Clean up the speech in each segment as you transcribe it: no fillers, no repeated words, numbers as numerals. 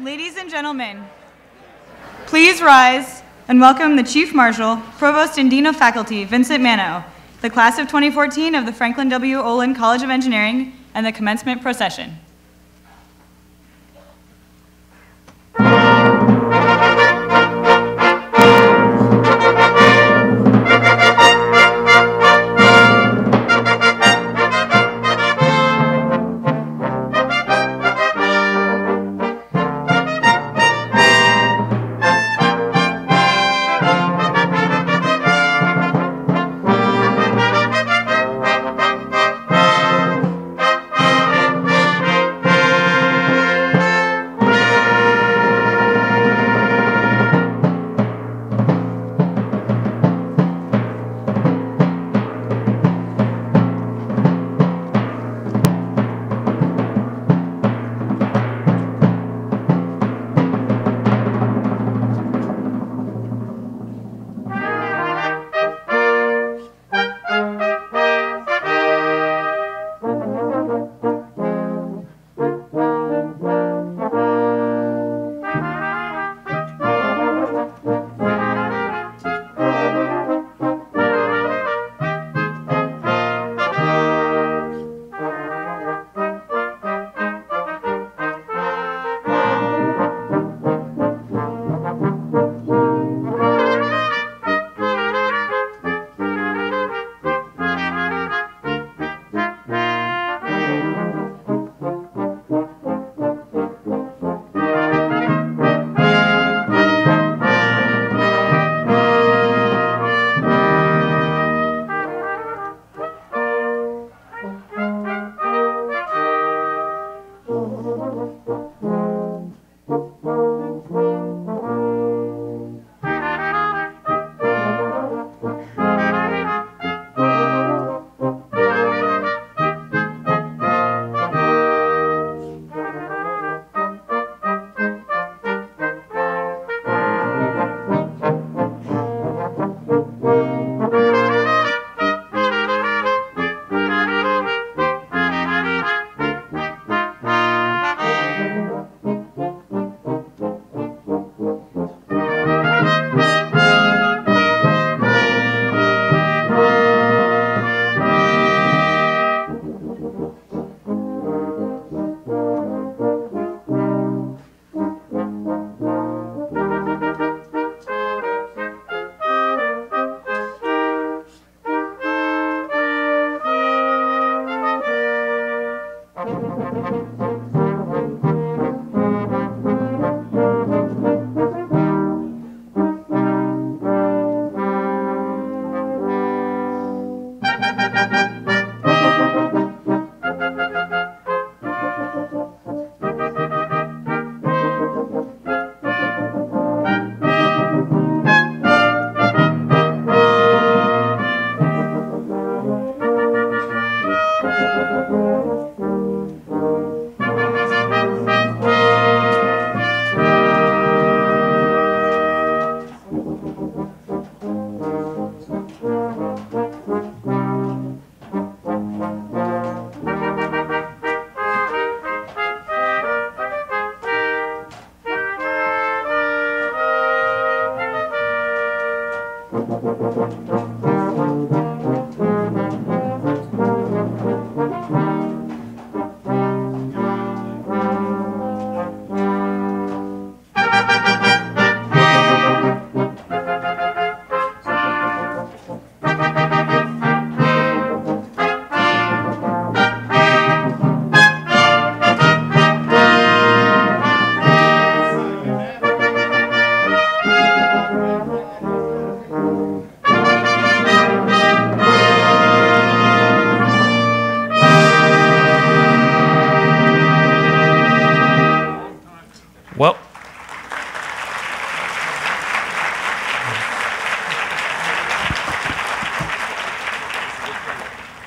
Ladies and gentlemen, please rise and welcome the Chief Marshal, Provost and Dean of Faculty, Vincent Mano, the class of 2014 of the Franklin W. Olin College of Engineering, and the commencement procession.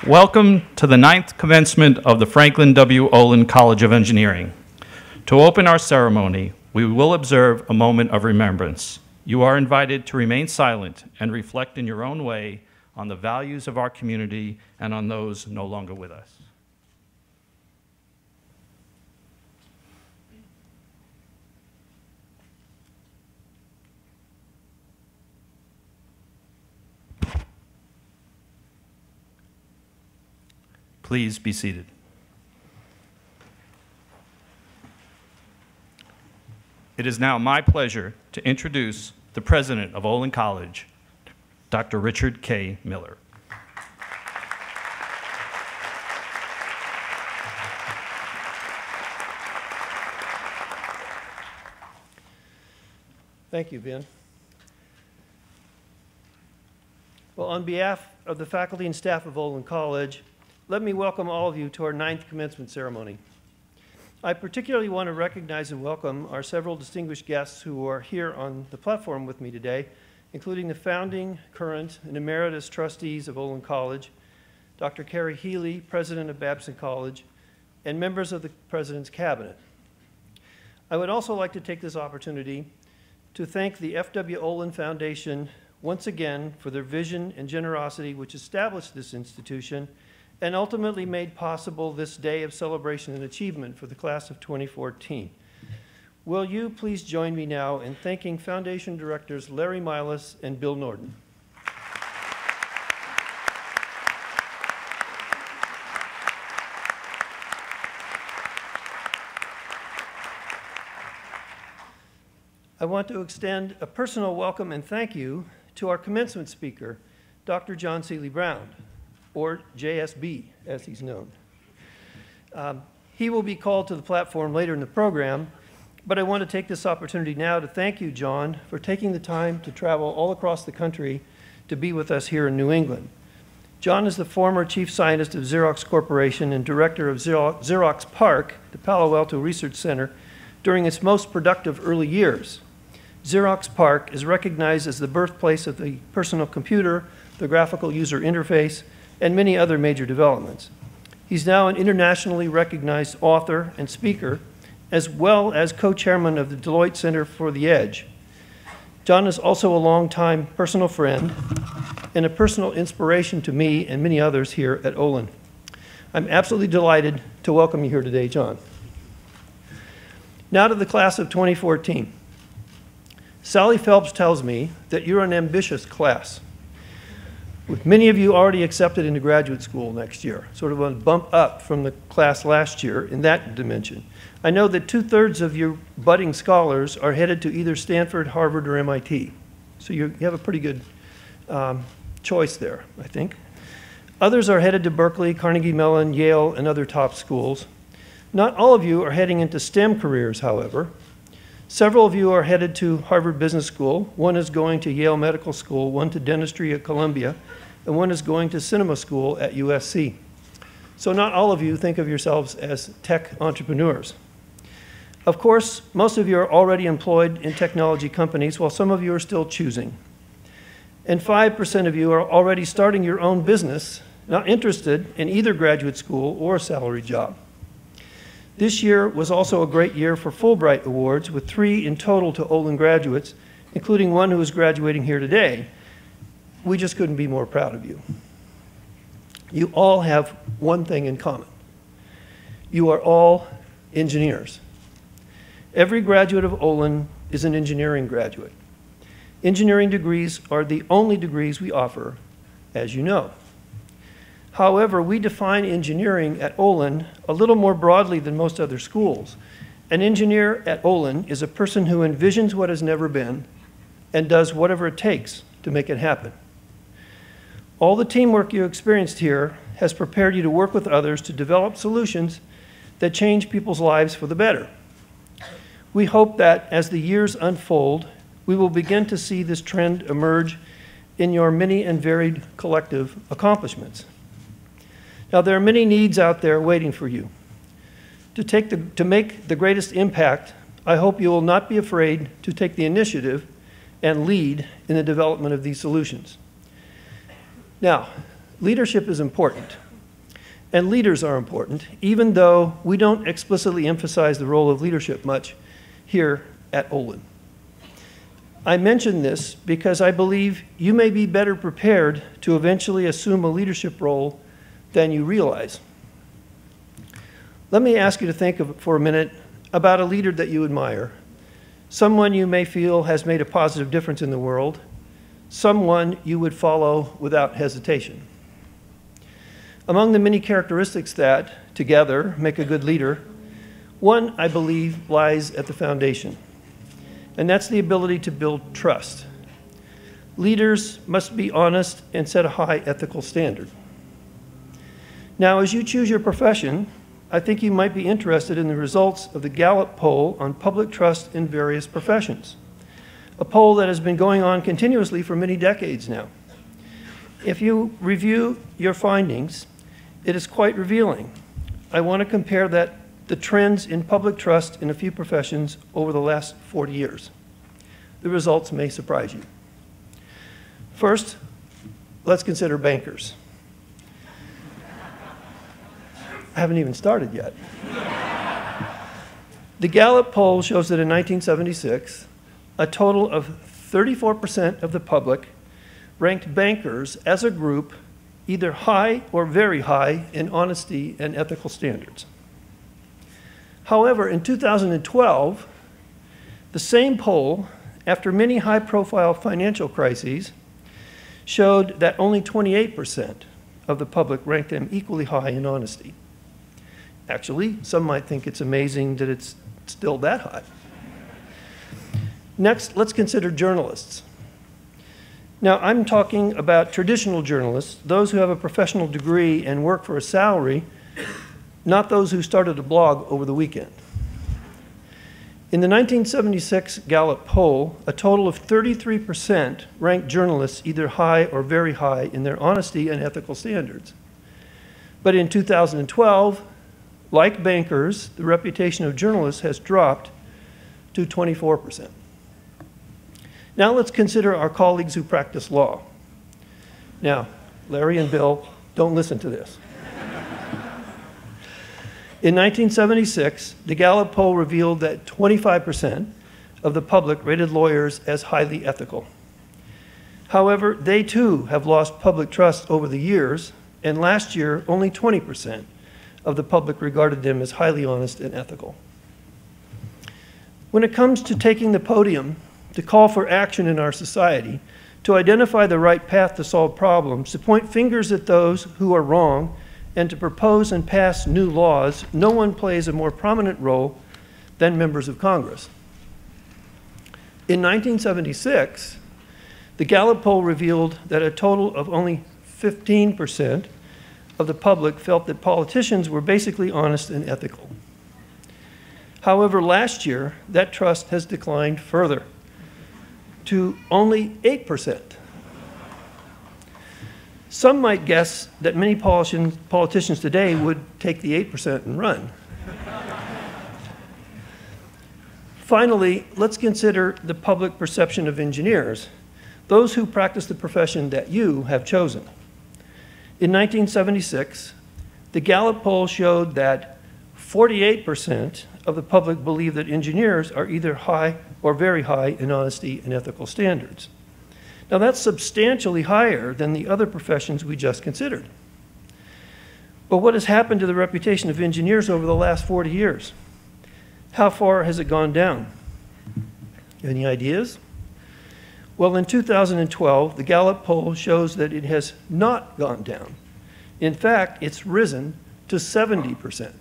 Welcome to the 9th commencement of the Franklin W. Olin College of Engineering. To open our ceremony, we will observe a moment of remembrance. You are invited to remain silent and reflect in your own way on the values of our community and on those no longer with us. Please be seated. It is now my pleasure to introduce the president of Olin College, Dr. Richard K. Miller. Thank you, Ben. Well, on behalf of the faculty and staff of Olin College, let me welcome all of you to our 9th commencement ceremony. I particularly want to recognize and welcome our several distinguished guests who are here on the platform with me today, including the founding, current, and emeritus trustees of Olin College, Dr. Carrie Healy, president of Babson College, and members of the president's cabinet. I would also like to take this opportunity to thank the F.W. Olin Foundation once again for their vision and generosity which established this institution and ultimately made possible this day of celebration and achievement for the class of 2014. Will you please join me now in thanking Foundation Directors Larry Milas and Bill Norton. I want to extend a personal welcome and thank you to our commencement speaker, Dr. John Seeley Brown, or JSB, as he's known. He will be called to the platform later in the program, but I want to take this opportunity now to thank you, John, for taking the time to travel all across the country to be with us here in New England. John is the former chief scientist of Xerox Corporation and director of Xerox PARC, the Palo Alto Research Center, during its most productive early years. Xerox PARC is recognized as the birthplace of the personal computer, the graphical user interface, and many other major developments. He's now an internationally recognized author and speaker, as well as co-chairman of the Deloitte Center for the Edge. John is also a longtime personal friend and a personal inspiration to me and many others here at Olin. I'm absolutely delighted to welcome you here today, John. Now to the class of 2014. Sally Phelps tells me that you're an ambitious class, with many of you already accepted into graduate school next year, sort of a bump up from the class last year in that dimension. I know that 2/3 of your budding scholars are headed to either Stanford, Harvard, or MIT. So you have a pretty good choice there, I think. Others are headed to Berkeley, Carnegie Mellon, Yale, and other top schools. Not all of you are heading into STEM careers, however. Several of you are headed to Harvard Business School. One is going to Yale Medical School, one to dentistry at Columbia, and one is going to cinema school at USC. So not all of you think of yourselves as tech entrepreneurs. Of course, most of you are already employed in technology companies, while some of you are still choosing. And 5% of you are already starting your own business, not interested in either graduate school or a salary job. This year was also a great year for Fulbright Awards, with 3 in total to Olin graduates, including one who is graduating here today. We just couldn't be more proud of you. You all have one thing in common. You are all engineers. Every graduate of Olin is an engineering graduate. Engineering degrees are the only degrees we offer, as you know. However, we define engineering at Olin a little more broadly than most other schools. An engineer at Olin is a person who envisions what has never been and does whatever it takes to make it happen. All the teamwork you experienced here has prepared you to work with others to develop solutions that change people's lives for the better. We hope that as the years unfold, we will begin to see this trend emerge in your many and varied collective accomplishments. Now, there are many needs out there waiting for you. To make the greatest impact, I hope you will not be afraid to take the initiative and lead in the development of these solutions. Now, leadership is important, and leaders are important, even though we don't explicitly emphasize the role of leadership much here at Olin. I mention this because I believe you may be better prepared to eventually assume a leadership role than you realize. Let me ask you to think for a minute about a leader that you admire, someone you may feel has made a positive difference in the world, someone you would follow without hesitation. Among the many characteristics that, together, make a good leader, one, I believe, lies at the foundation, and that's the ability to build trust. Leaders must be honest and set a high ethical standard. Now, as you choose your profession, I think you might be interested in the results of the Gallup poll on public trust in various professions, a poll that has been going on continuously for many decades now. If you review your findings, it is quite revealing. I want to compare the trends in public trust in a few professions over the last 40 years. The results may surprise you. First, let's consider bankers. I haven't even started yet. The Gallup poll shows that in 1976, a total of 34% of the public ranked bankers as a group either high or very high in honesty and ethical standards. However, in 2012, the same poll, after many high-profile financial crises, showed that only 28% of the public ranked them equally high in honesty. Actually, some might think it's amazing that it's still that high. Next, let's consider journalists. Now, I'm talking about traditional journalists, those who have a professional degree and work for a salary, not those who started a blog over the weekend. In the 1976 Gallup poll, a total of 33% ranked journalists either high or very high in their honesty and ethical standards. But in 2012, like bankers, the reputation of journalists has dropped to 24%. Now let's consider our colleagues who practice law. Now, Larry and Bill, don't listen to this. In 1976, the Gallup poll revealed that 25% of the public rated lawyers as highly ethical. However, they too have lost public trust over the years, and last year, only 20% of the public regarded them as highly honest and ethical. When it comes to taking the podium to call for action in our society, to identify the right path to solve problems, to point fingers at those who are wrong, and to propose and pass new laws, no one plays a more prominent role than members of Congress. In 1976, the Gallup poll revealed that a total of only 15% of the public felt that politicians were basically honest and ethical. However, last year, that trust has declined further to only 8%. Some might guess that many politicians today would take the 8% and run. Finally, let's consider the public perception of engineers, those who practice the profession that you have chosen. In 1976, the Gallup poll showed that 48% of the public believe that engineers are either high or very high in honesty and ethical standards. Now, that's substantially higher than the other professions we just considered. But what has happened to the reputation of engineers over the last 40 years? How far has it gone down? Any ideas? Well, in 2012, the Gallup poll shows that it has not gone down. In fact, it's risen to 70%.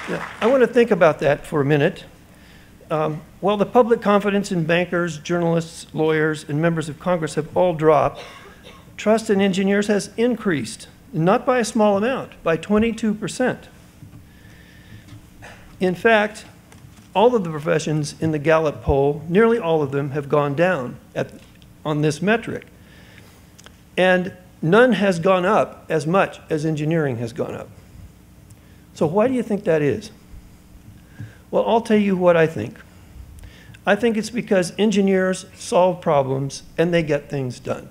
Now, I want to think about that for a minute. While the public confidence in bankers, journalists, lawyers, and members of Congress have all dropped, trust in engineers has increased, not by a small amount, by 22%. In fact, all of the professions in the Gallup poll, nearly all of them have gone down on this metric. And none has gone up as much as engineering has gone up. So why do you think that is? Well, I'll tell you what I think. I think it's because engineers solve problems and they get things done.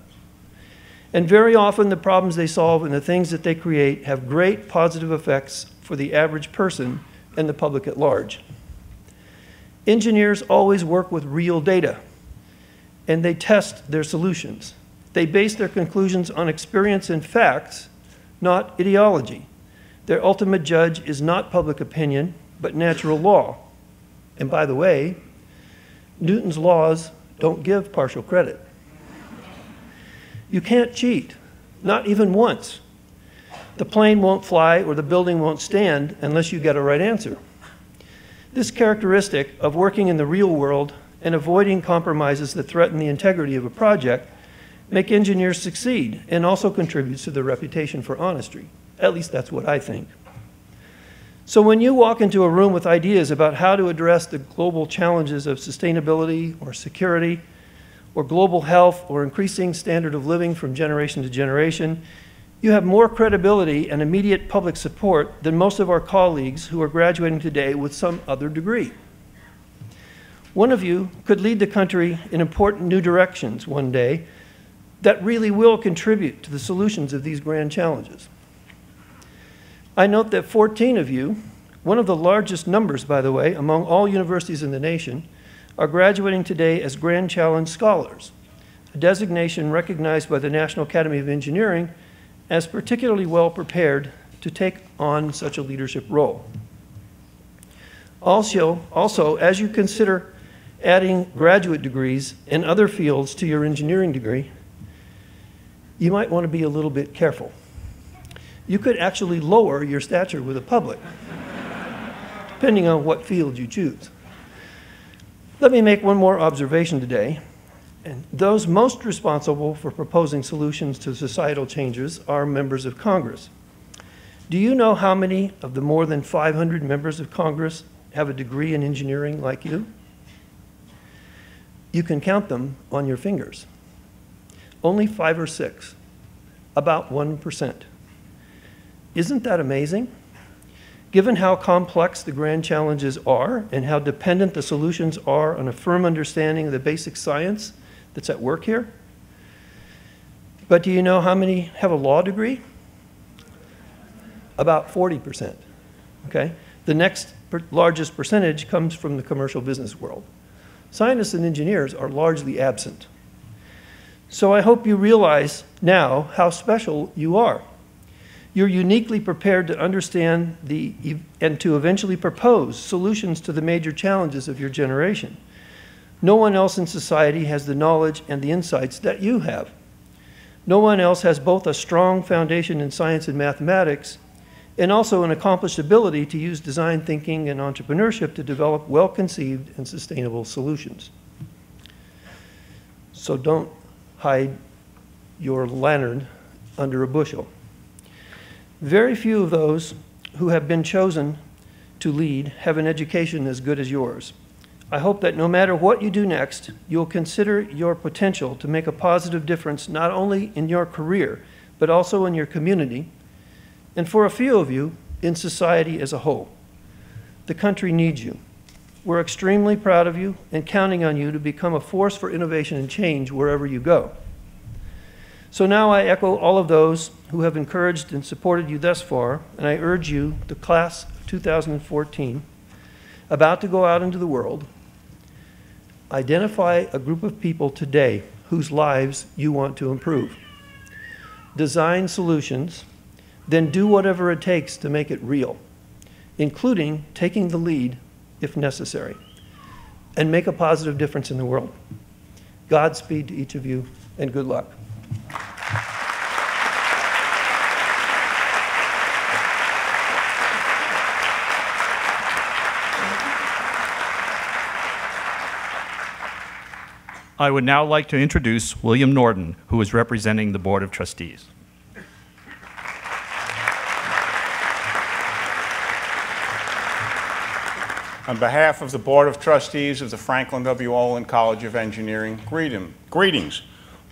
And very often the problems they solve and the things that they create have great positive effects for the average person and the public at large. Engineers always work with real data, and they test their solutions. They base their conclusions on experience and facts, not ideology. Their ultimate judge is not public opinion, but natural law. And by the way, Newton's laws don't give partial credit. You can't cheat, not even once. The plane won't fly or the building won't stand unless you get a right answer. This characteristic of working in the real world and avoiding compromises that threaten the integrity of a project make engineers succeed and also contributes to their reputation for honesty. At least that's what I think. So when you walk into a room with ideas about how to address the global challenges of sustainability or security or global health or increasing standard of living from generation to generation, you have more credibility and immediate public support than most of our colleagues who are graduating today with some other degree. One of you could lead the country in important new directions one day that really will contribute to the solutions of these grand challenges. I note that 14 of you, one of the largest numbers, by the way, among all universities in the nation, are graduating today as Grand Challenge Scholars, a designation recognized by the National Academy of Engineering as particularly well prepared to take on such a leadership role. Also, as you consider adding graduate degrees in other fields to your engineering degree, you might want to be a little bit careful. You could actually lower your stature with the public, depending on what field you choose. Let me make one more observation today. And those most responsible for proposing solutions to societal changes are members of Congress. Do you know how many of the more than 500 members of Congress have a degree in engineering like you? You can count them on your fingers. Only 5 or 6, about 1%. Isn't that amazing? Given how complex the grand challenges are and how dependent the solutions are on a firm understanding of the basic science that's at work here. But do you know how many have a law degree? About 40%, okay? The next largest percentage comes from the commercial business world. Scientists and engineers are largely absent. So I hope you realize now how special you are. You're uniquely prepared to understand and to eventually propose solutions to the major challenges of your generation. No one else in society has the knowledge and the insights that you have. No one else has both a strong foundation in science and mathematics and also an accomplished ability to use design thinking and entrepreneurship to develop well-conceived and sustainable solutions. So don't hide your lantern under a bushel. Very few of those who have been chosen to lead have an education as good as yours. I hope that no matter what you do next, you'll consider your potential to make a positive difference not only in your career, but also in your community, and for a few of you, in society as a whole. The country needs you. We're extremely proud of you and counting on you to become a force for innovation and change wherever you go. So now I echo all of those who have encouraged and supported you thus far, and I urge you, the class of 2014, about to go out into the world, identify a group of people today whose lives you want to improve. Design solutions, then do whatever it takes to make it real, including taking the lead if necessary, and make a positive difference in the world. Godspeed to each of you, and good luck. I would now like to introduce William Norton, who is representing the Board of Trustees. On behalf of the Board of Trustees of the Franklin W. Olin College of Engineering, greetings,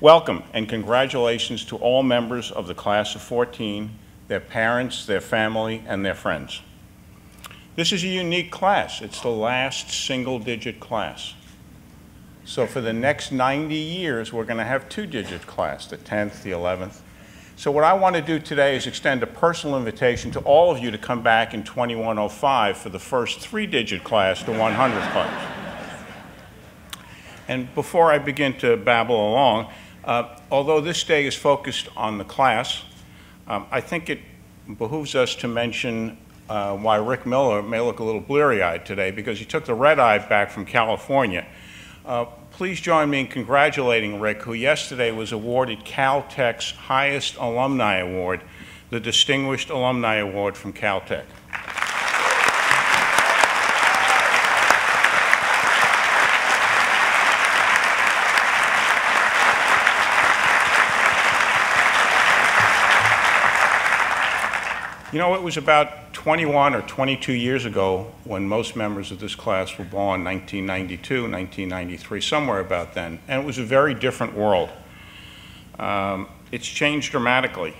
welcome, and congratulations to all members of the class of 14, their parents, their family, and their friends. This is a unique class. It's the last single-digit class. So for the next 90 years, we're going to have two-digit class, the 10th, the 11th. So what I want to do today is extend a personal invitation to all of you to come back in 2105 for the first three-digit class, the 100th class. And before I begin to babble along, although this day is focused on the class, I think it behooves us to mention why Rick Miller may look a little bleary-eyed today, because he took the red-eye back from California. Please join me in congratulating Rick, who yesterday was awarded Caltech's highest alumni award, the Distinguished Alumni Award from Caltech. You know, it was about 21 or 22 years ago when most members of this class were born, 1992, 1993, somewhere about then, and it was a very different world. It's changed dramatically.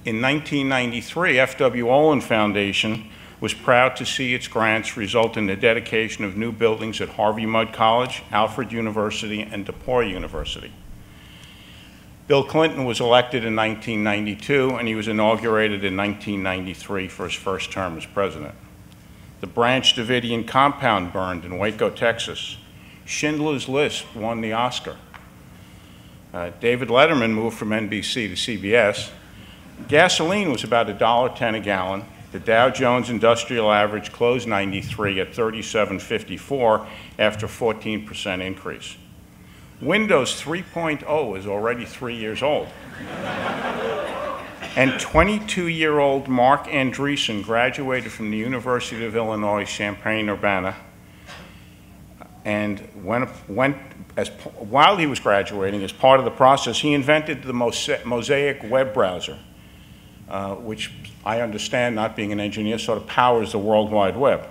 In 1993, F.W. Olin Foundation was proud to see its grants result in the dedication of new buildings at Harvey Mudd College, Alfred University, and DePauw University. Bill Clinton was elected in 1992, and he was inaugurated in 1993 for his first term as president. The Branch Davidian compound burned in Waco, Texas. Schindler's List won the Oscar. David Letterman moved from NBC to CBS. Gasoline was about $1.10 a gallon. The Dow Jones Industrial Average closed 93 at 37.54 after a 14% increase. Windows 3.0 is already 3 years old. And 22-year-old Mark Andreessen graduated from the University of Illinois, Champaign-Urbana, and while he was graduating, as part of the process, he invented the Mosaic web browser, which I understand, not being an engineer, sort of powers the World Wide Web.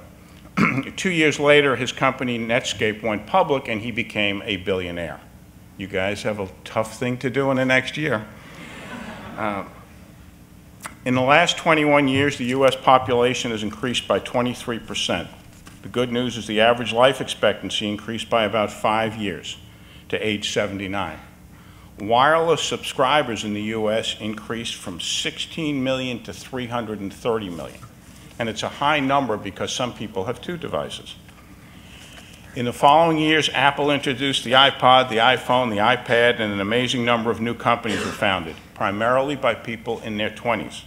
2 years later, his company Netscape went public, and he became a billionaire. You guys have a tough thing to do in the next year. In the last 21 years, the U.S. population has increased by 23%. The good news is the average life expectancy increased by about 5 years to age 79. Wireless subscribers in the U.S. increased from 16 million to 330 million. And it's a high number because some people have 2 devices. In the following years, Apple introduced the iPod, the iPhone, the iPad, and an amazing number of new companies were founded, primarily by people in their 20s.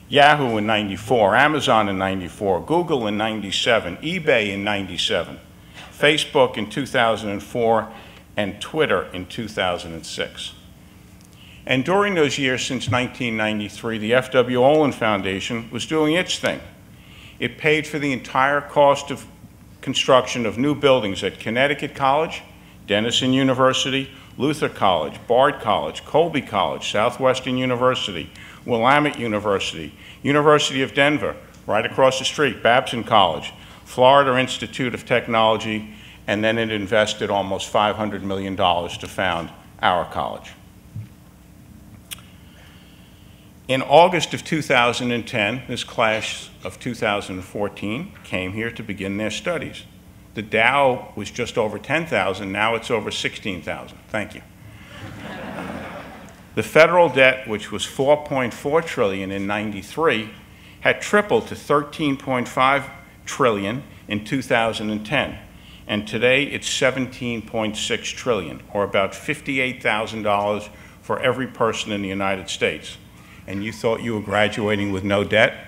Yahoo in 94, Amazon in 94, Google in 97, eBay in 97, Facebook in 2004, and Twitter in 2006. And during those years since 1993, the F.W. Olin Foundation was doing its thing. It paid for the entire cost of construction of new buildings at Connecticut College, Denison University, Luther College, Bard College, Colby College, Southwestern University, Willamette University, University of Denver, right across the street, Babson College, Florida Institute of Technology, and then it invested almost $500 million to found our college. In August of 2010, this class of 2014 came here to begin their studies. The Dow was just over 10,000, now it's over 16,000. Thank you. The federal debt, which was $4.4 trillion in '93, had tripled to $13.5 trillion in 2010. And today it's $17.6 trillion, or about $58,000 for every person in the United States. And you thought you were graduating with no debt?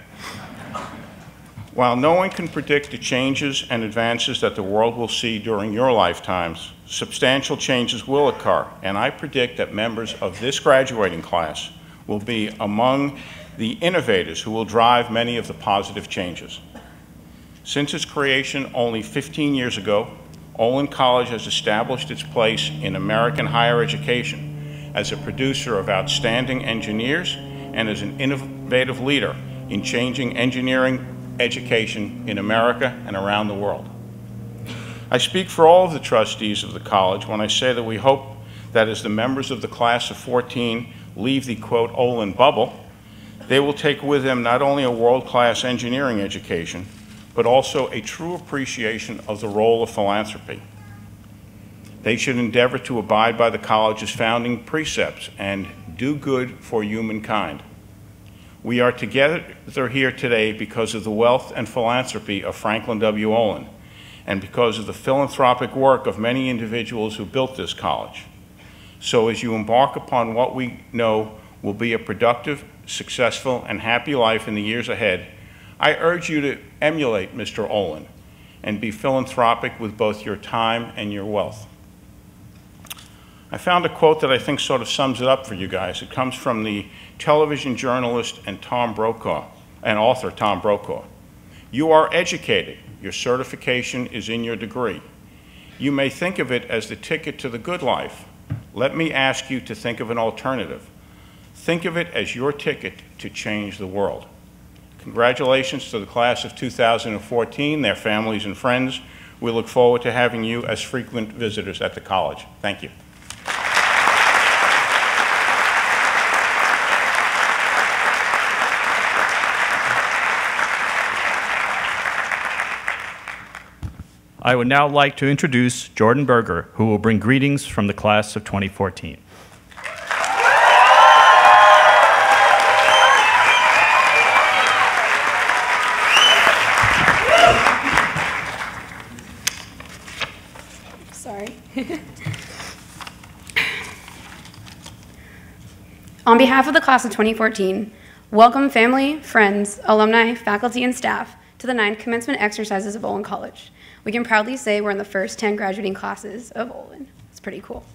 While no one can predict the changes and advances that the world will see during your lifetimes, substantial changes will occur, and I predict that members of this graduating class will be among the innovators who will drive many of the positive changes. Since its creation only 15 years ago, Olin College has established its place in American higher education as a producer of outstanding engineers and as an innovative leader in changing engineering education in America and around the world. I speak for all of the trustees of the college when I say that we hope that as the members of the class of 14 leave the, quote, Olin bubble, they will take with them not only a world-class engineering education, but also a true appreciation of the role of philanthropy. They should endeavor to abide by the college's founding precepts and do good for humankind. We are together here today because of the wealth and philanthropy of Franklin W. Olin, and because of the philanthropic work of many individuals who built this college. So as you embark upon what we know will be a productive, successful, and happy life in the years ahead, I urge you to emulate Mr. Olin and be philanthropic with both your time and your wealth. I found a quote that I think sort of sums it up for you guys. It comes from the television journalist and author Tom Brokaw. You are educated. Your certification is in your degree. You may think of it as the ticket to the good life. Let me ask you to think of an alternative. Think of it as your ticket to change the world. Congratulations to the class of 2014, their families and friends. We look forward to having you as frequent visitors at the college. Thank you. I would now like to introduce Jordan Berger, who will bring greetings from the class of 2014. Sorry. On behalf of the class of 2014, welcome family, friends, alumni, faculty, and staff to the 9th commencement exercises of Olin College. We can proudly say we're in the first 10 graduating classes of Olin. It's pretty cool.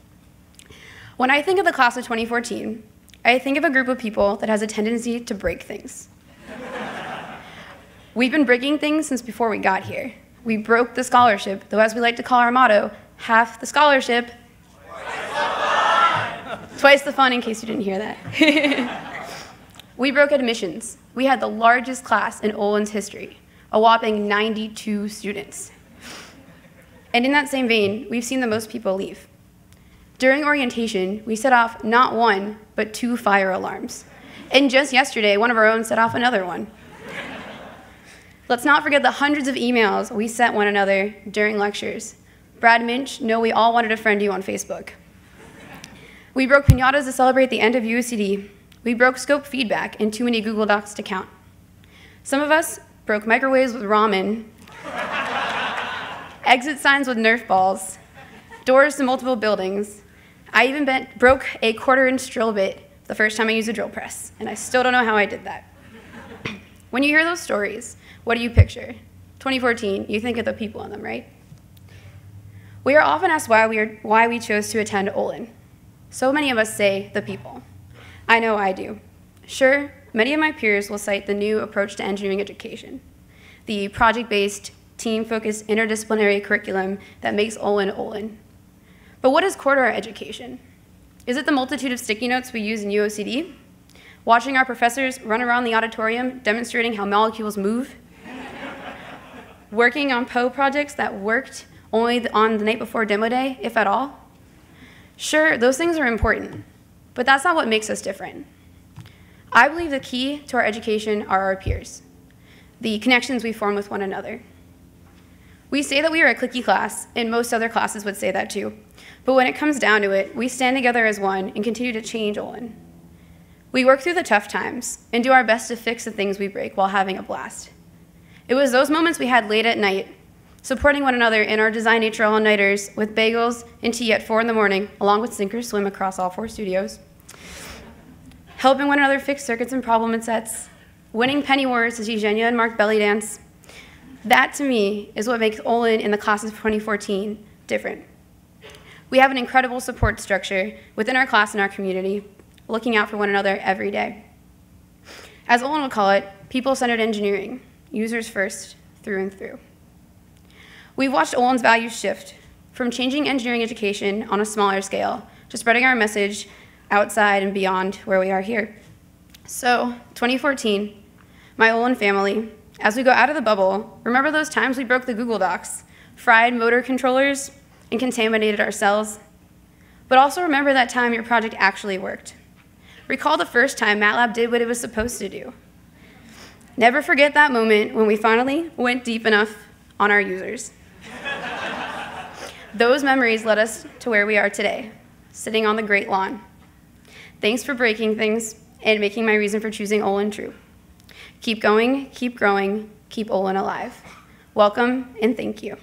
When I think of the class of 2014, I think of a group of people that has a tendency to break things. We've been breaking things since before we got here. We broke the scholarship, though as we like to call our motto, half the scholarship, twice the fun, in case you didn't hear that. We broke admissions. We had the largest class in Olin's history, a whopping 92 students. And in that same vein, we've seen the most people leave. During orientation, we set off not one, but 2 fire alarms. And just yesterday, one of our own set off another one. Let's not forget the hundreds of emails we sent one another during lectures. Brad Minch, know we all wanted to friend you on Facebook. We broke piñatas to celebrate the end of UOCD. We broke scope feedback and too many Google Docs to count. Some of us broke microwaves with ramen, exit signs with Nerf balls, doors to multiple buildings. I even broke a 1/4-inch drill bit the first time I used a drill press, and I still don't know how I did that. When you hear those stories, what do you picture? 2014, you think of the people in them, right? We are often asked why we chose to attend Olin. So many of us say the people. I know I do. Sure, many of my peers will cite the new approach to engineering education, the project-based, team-focused interdisciplinary curriculum that makes Olin Olin. But what is core to our education? Is it the multitude of sticky notes we use in UOCD? Watching our professors run around the auditorium demonstrating how molecules move? Working on Poe projects that worked only on the night before demo day, if at all? Sure, those things are important, but that's not what makes us different. I believe the key to our education are our peers, the connections we form with one another. We say that we are a cliquey class, and most other classes would say that too. But when it comes down to it, we stand together as one and continue to change Olin. We work through the tough times and do our best to fix the things we break while having a blast. It was those moments we had late at night, supporting one another in our Design Nature all-nighters with bagels and tea at 4 in the morning, along with sink or swim across all 4 studios, helping one another fix circuits and problem sets, winning penny wars to see Genya and Mark belly dance. That, to me, is what makes Olin in the class of 2014 different. We have an incredible support structure within our class and our community, looking out for one another every day. As Olin would call it, people-centered engineering, users first, through and through. We've watched Olin's values shift from changing engineering education on a smaller scale to spreading our message outside and beyond where we are here. So, 2014, my Olin family, as we go out of the bubble, remember those times we broke the Google Docs, fried motor controllers, and contaminated our cells? But also remember that time your project actually worked. Recall the first time MATLAB did what it was supposed to do. Never forget that moment when we finally went deep enough on our users. Those memories led us to where we are today, sitting on the great lawn. Thanks for breaking things and making my reason for choosing Olin true. Keep going, keep growing, keep Olin alive. Welcome and thank you.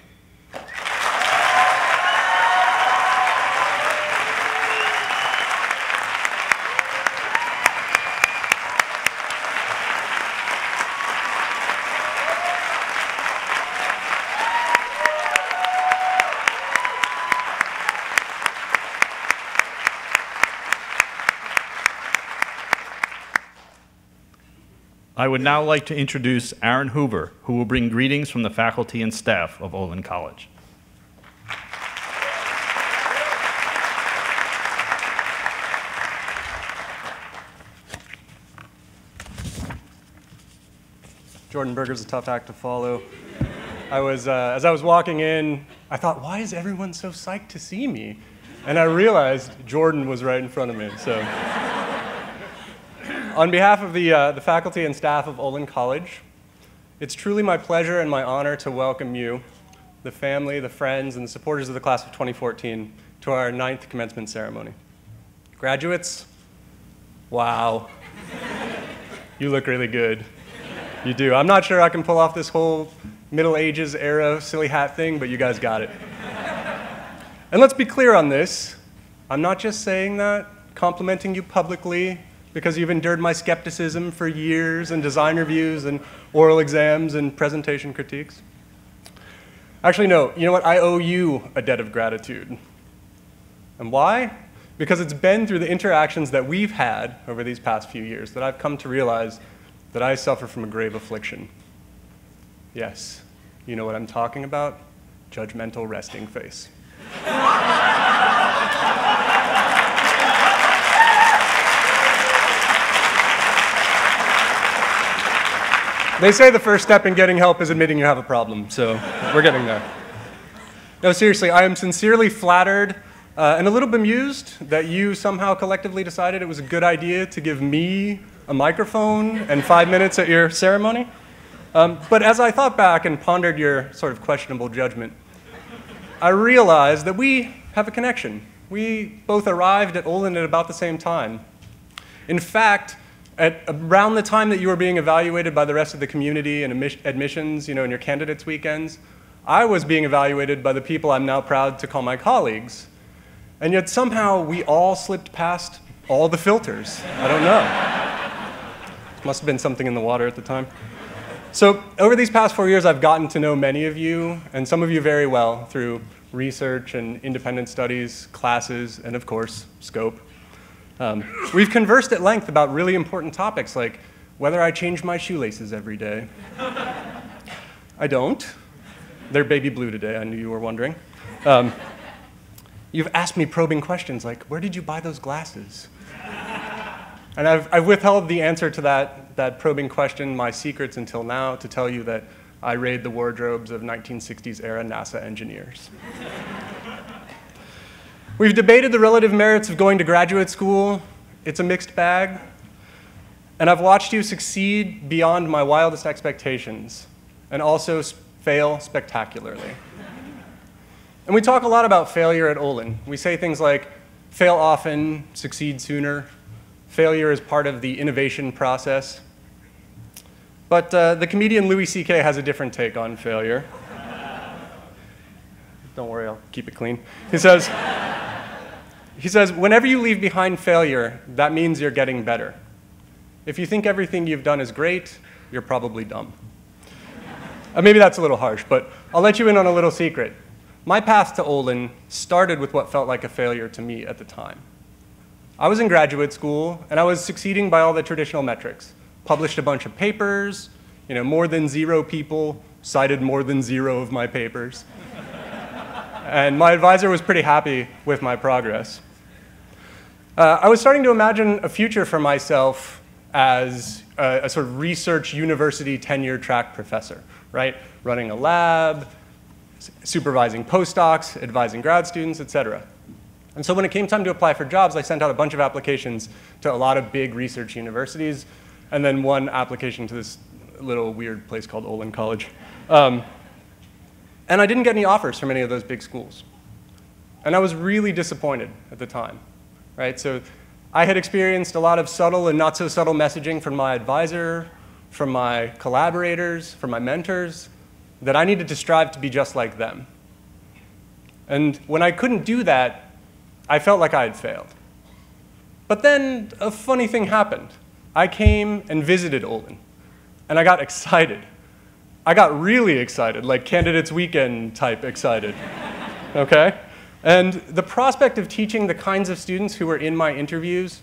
I would now like to introduce Aaron Hoover, who will bring greetings from the faculty and staff of Olin College. Jordan Berger's a tough act to follow. As I was walking in, I thought, why is everyone so psyched to see me? And I realized Jordan was right in front of me. So, on behalf of the faculty and staff of Olin College, it's truly my pleasure and my honor to welcome you, the family, the friends, and the supporters of the class of 2014, to our 9th commencement ceremony. Graduates, wow, you look really good. You do. I'm not sure I can pull off this whole Middle Ages era silly hat thing, but you guys got it. And let's be clear on this. I'm not just saying that, complimenting you publicly, because you've endured my skepticism for years and design reviews and oral exams and presentation critiques. Actually, no. You know what? I owe you a debt of gratitude. And why? Because it's been through the interactions that we've had over these past few years that I've come to realize that I suffer from a grave affliction. Yes, you know what I'm talking about? Judgmental resting face. They say the first step in getting help is admitting you have a problem, so we're getting there. No, seriously, I am sincerely flattered and a little bemused that you somehow collectively decided it was a good idea to give me a microphone and 5 minutes at your ceremony. But as I thought back and pondered your sort of questionable judgment, I realized that we have a connection. We both arrived at Olin at about the same time. In fact, at around the time that you were being evaluated by the rest of the community and admissions, in your candidates' weekends, I was being evaluated by the people I'm now proud to call my colleagues. And yet somehow we all slipped past all the filters. I don't know. Must have been something in the water at the time. So over these past 4 years, I've gotten to know many of you, and some of you very well, through research and independent studies, classes, and of course, scope. We've conversed at length about really important topics like whether I change my shoelaces every day. I don't. They're baby blue today, I knew you were wondering. You've asked me probing questions like, where did you buy those glasses? And I've withheld the answer to that probing question, my secrets until now, to tell you that I raid the wardrobes of 1960s era NASA engineers. We've debated the relative merits of going to graduate school. It's a mixed bag. And I've watched you succeed beyond my wildest expectations and also fail spectacularly. And we talk a lot about failure at Olin. We say things like, fail often, succeed sooner. Failure is part of the innovation process. But the comedian Louis C.K. has a different take on failure. Don't worry, I'll keep it clean. He says, whenever you leave behind failure, that means you're getting better. If you think everything you've done is great, you're probably dumb. Maybe that's a little harsh, but I'll let you in on a little secret. My path to Olin started with what felt like a failure to me at the time. I was in graduate school, and I was succeeding by all the traditional metrics. Published a bunch of papers, more than 0 people cited more than 0 of my papers. And my advisor was pretty happy with my progress. I was starting to imagine a future for myself as a sort of research university tenure track professor, right? Running a lab, supervising postdocs, advising grad students, et cetera. And so when it came time to apply for jobs, I sent out a bunch of applications to a lot of big research universities, and then one application to this little weird place called Olin College. And I didn't get any offers from any of those big schools. And I was really disappointed at the time, right? So I had experienced a lot of subtle and not so subtle messaging from my advisor, from my collaborators, from my mentors, that I needed to strive to be just like them. And when I couldn't do that, I felt like I had failed. But then a funny thing happened. I came and visited Olin, and I got excited. I got really excited, like candidates weekend type excited, okay? And the prospect of teaching the kinds of students who were in my interviews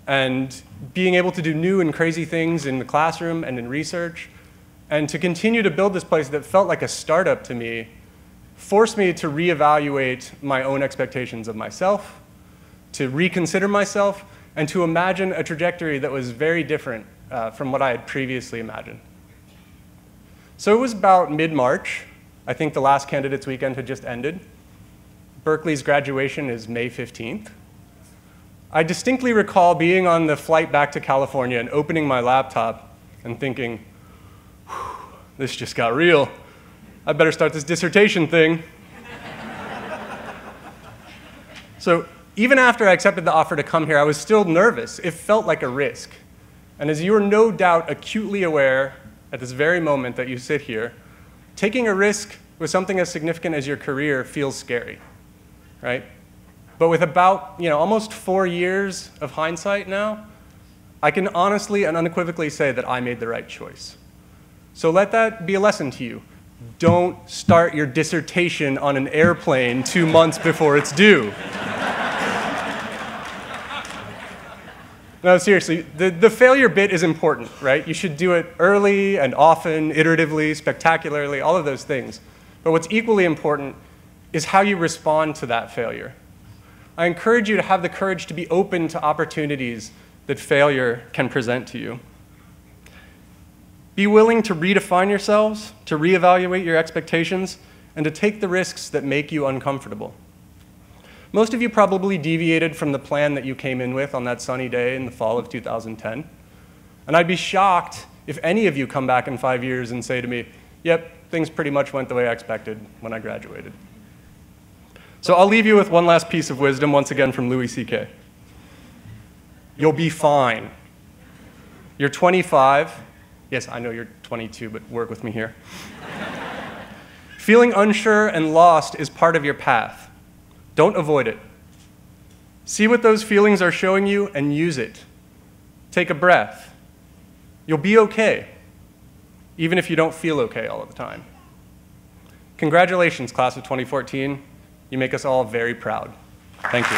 and being able to do new and crazy things in the classroom and in research, and to continue to build this place that felt like a startup to me, forced me to reevaluate my own expectations of myself, to reconsider myself, and to imagine a trajectory that was very different from what I had previously imagined. So it was about mid-March. I think the last candidates weekend had just ended. Berkeley's graduation is May 15th. I distinctly recall being on the flight back to California and opening my laptop and thinking, this just got real. I better start this dissertation thing. So even after I accepted the offer to come here, I was still nervous. It felt like a risk. And as you are no doubt acutely aware at this very moment that you sit here, taking a risk with something as significant as your career feels scary, right? But with about almost 4 years of hindsight now, I can honestly and unequivocally say that I made the right choice. So let that be a lesson to you. Don't start your dissertation on an airplane 2 months before it's due. No, seriously, the failure bit is important, right? You should do it early and often, iteratively, spectacularly, all of those things. But what's equally important is how you respond to that failure. I encourage you to have the courage to be open to opportunities that failure can present to you. Be willing to redefine yourselves, to reevaluate your expectations, and to take the risks that make you uncomfortable. Most of you probably deviated from the plan that you came in with on that sunny day in the fall of 2010. And I'd be shocked if any of you come back in 5 years and say to me, yep, things pretty much went the way I expected when I graduated. So I'll leave you with one last piece of wisdom, once again from Louis C.K. You'll be fine. You're 25. Yes, I know you're 22, but work with me here. Feeling unsure and lost is part of your path. Don't avoid it. See what those feelings are showing you and use it. Take a breath. You'll be okay, even if you don't feel okay all of the time. Congratulations, class of 2014. You make us all very proud. Thank you.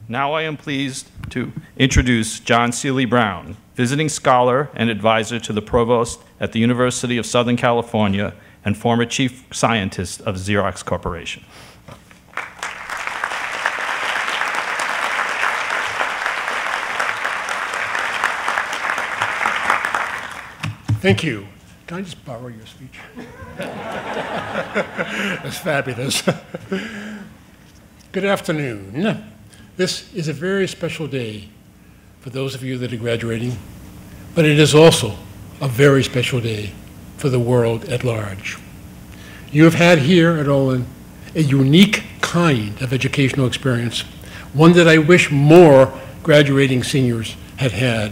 Now I am pleased to introduce John Seeley Brown, visiting scholar and advisor to the provost at the University of Southern California and former chief scientist of Xerox Corporation. Thank you. Can I just borrow your speech? That's fabulous. Good afternoon. This is a very special day for those of you that are graduating, but it is also a very special day for the world at large. You have had here at Olin a unique kind of educational experience, one that I wish more graduating seniors had had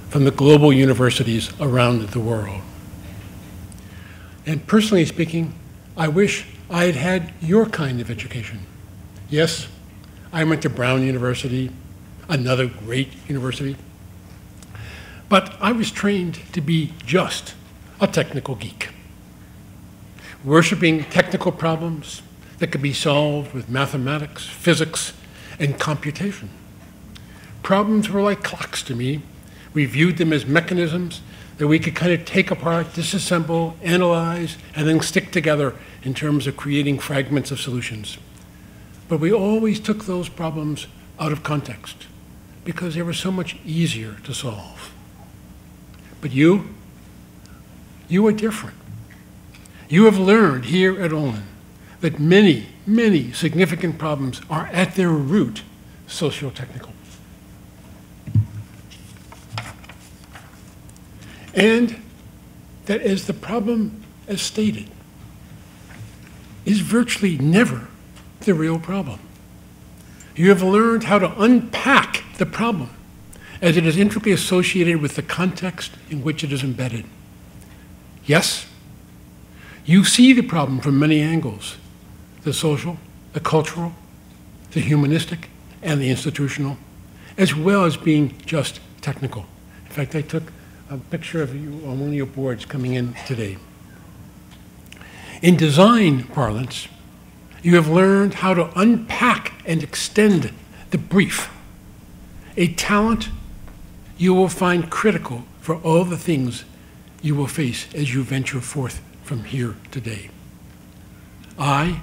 from the global universities around the world. And personally speaking, I wish I had had your kind of education. Yes, I went to Brown University, another great university, but I was trained to be just a technical geek, worshiping technical problems that could be solved with mathematics, physics, and computation. Problems were like clocks to me. We viewed them as mechanisms that we could kind of take apart, disassemble, analyze, and then stick together in terms of creating fragments of solutions. But we always took those problems out of context because they were so much easier to solve. But you are different. You have learned here at Olin that many, many significant problems are at their root socio-technical. And that as the problem as stated is virtually never the real problem. You have learned how to unpack the problem as it is intricately associated with the context in which it is embedded. Yes, You see the problem from many angles: the social, the cultural, the humanistic, and the institutional, as well as being just technical. In fact, I took a picture of you on one of your boards coming in today. In design parlance, you have learned how to unpack and extend the brief, a talent you will find critical for all the things you will face as you venture forth from here today. I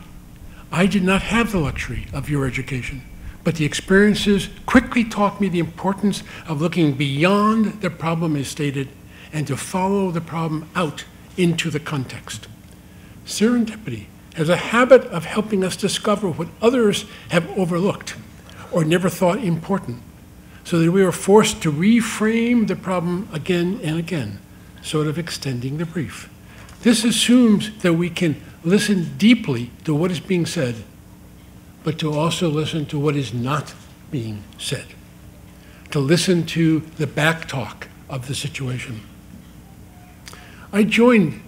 did not have the luxury of your education, but the experiences quickly taught me the importance of looking beyond the problem as stated and to follow the problem out into the context. Serendipity has a habit of helping us discover what others have overlooked or never thought important, so that we are forced to reframe the problem again and again, sort of extending the brief. This assumes that we can listen deeply to what is being said, but to also listen to what is not being said, to listen to the back talk of the situation. I joined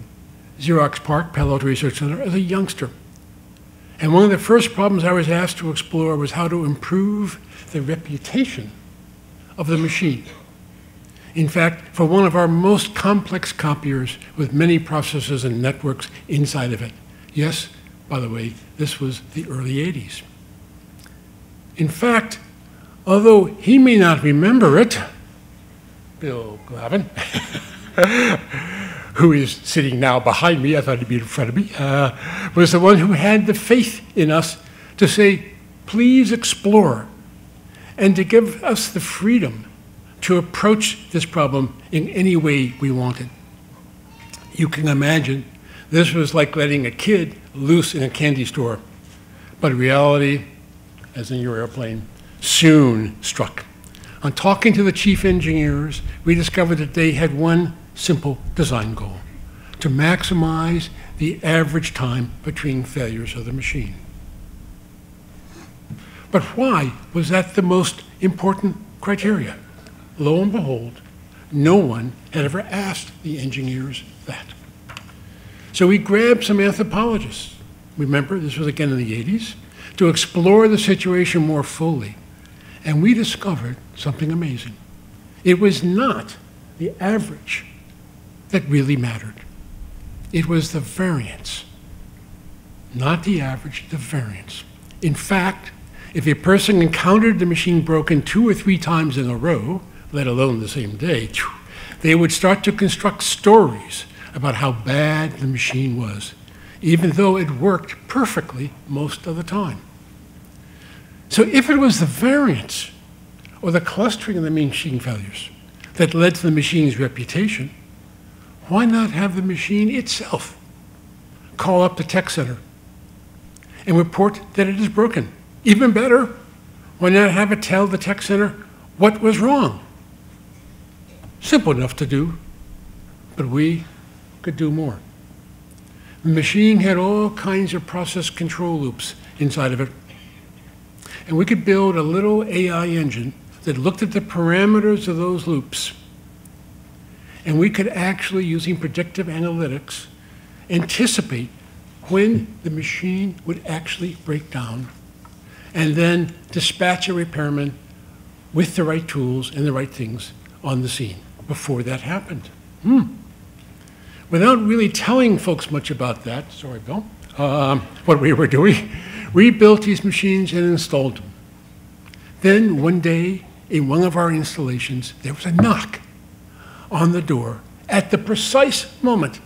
Xerox PARC, Palo Alto Research Center, as a youngster. And one of the first problems I was asked to explore was how to improve the reputation of the machine. In fact, for one of our most complex copiers with many processes and networks inside of it. Yes, by the way, this was the early 80s. In fact, although he may not remember it, Bill Glavin, who is sitting now behind me, I thought he'd be in front of me, was the one who had the faith in us to say, please explore, and to give us the freedom to approach this problem in any way we wanted. You can imagine this was like letting a kid loose in a candy store, but reality, as in your airplane, soon struck. On talking to the chief engineers, we discovered that they had one simple design goal: to maximize the average time between failures of the machine. But why was that the most important criteria? Lo and behold, no one had ever asked the engineers that. So we grabbed some anthropologists, remember this was again in the 80s, to explore the situation more fully. And we discovered something amazing. It was not the average that really mattered. It was the variance. Not the average, the variance. In fact, if a person encountered the machine broken 2 or 3 times in a row, let alone the same day, they would start to construct stories about how bad the machine was, even though it worked perfectly most of the time. So if it was the variance or the clustering of the machine failures that led to the machine's reputation, why not have the machine itself call up the tech center and report that it is broken? Even better, why not have it tell the tech center what was wrong? Simple enough to do, but we could do more. The machine had all kinds of process control loops inside of it, and we could build a little AI engine that looked at the parameters of those loops, and we could actually, using predictive analytics, anticipate when the machine would actually break down, and then dispatch a repairman with the right tools and the right things on the scene before that happened. Without really telling folks much about that, sorry, Bill, what we were doing, we built these machines and installed them. Then one day, in one of our installations, there was a knock on the door at the precise moment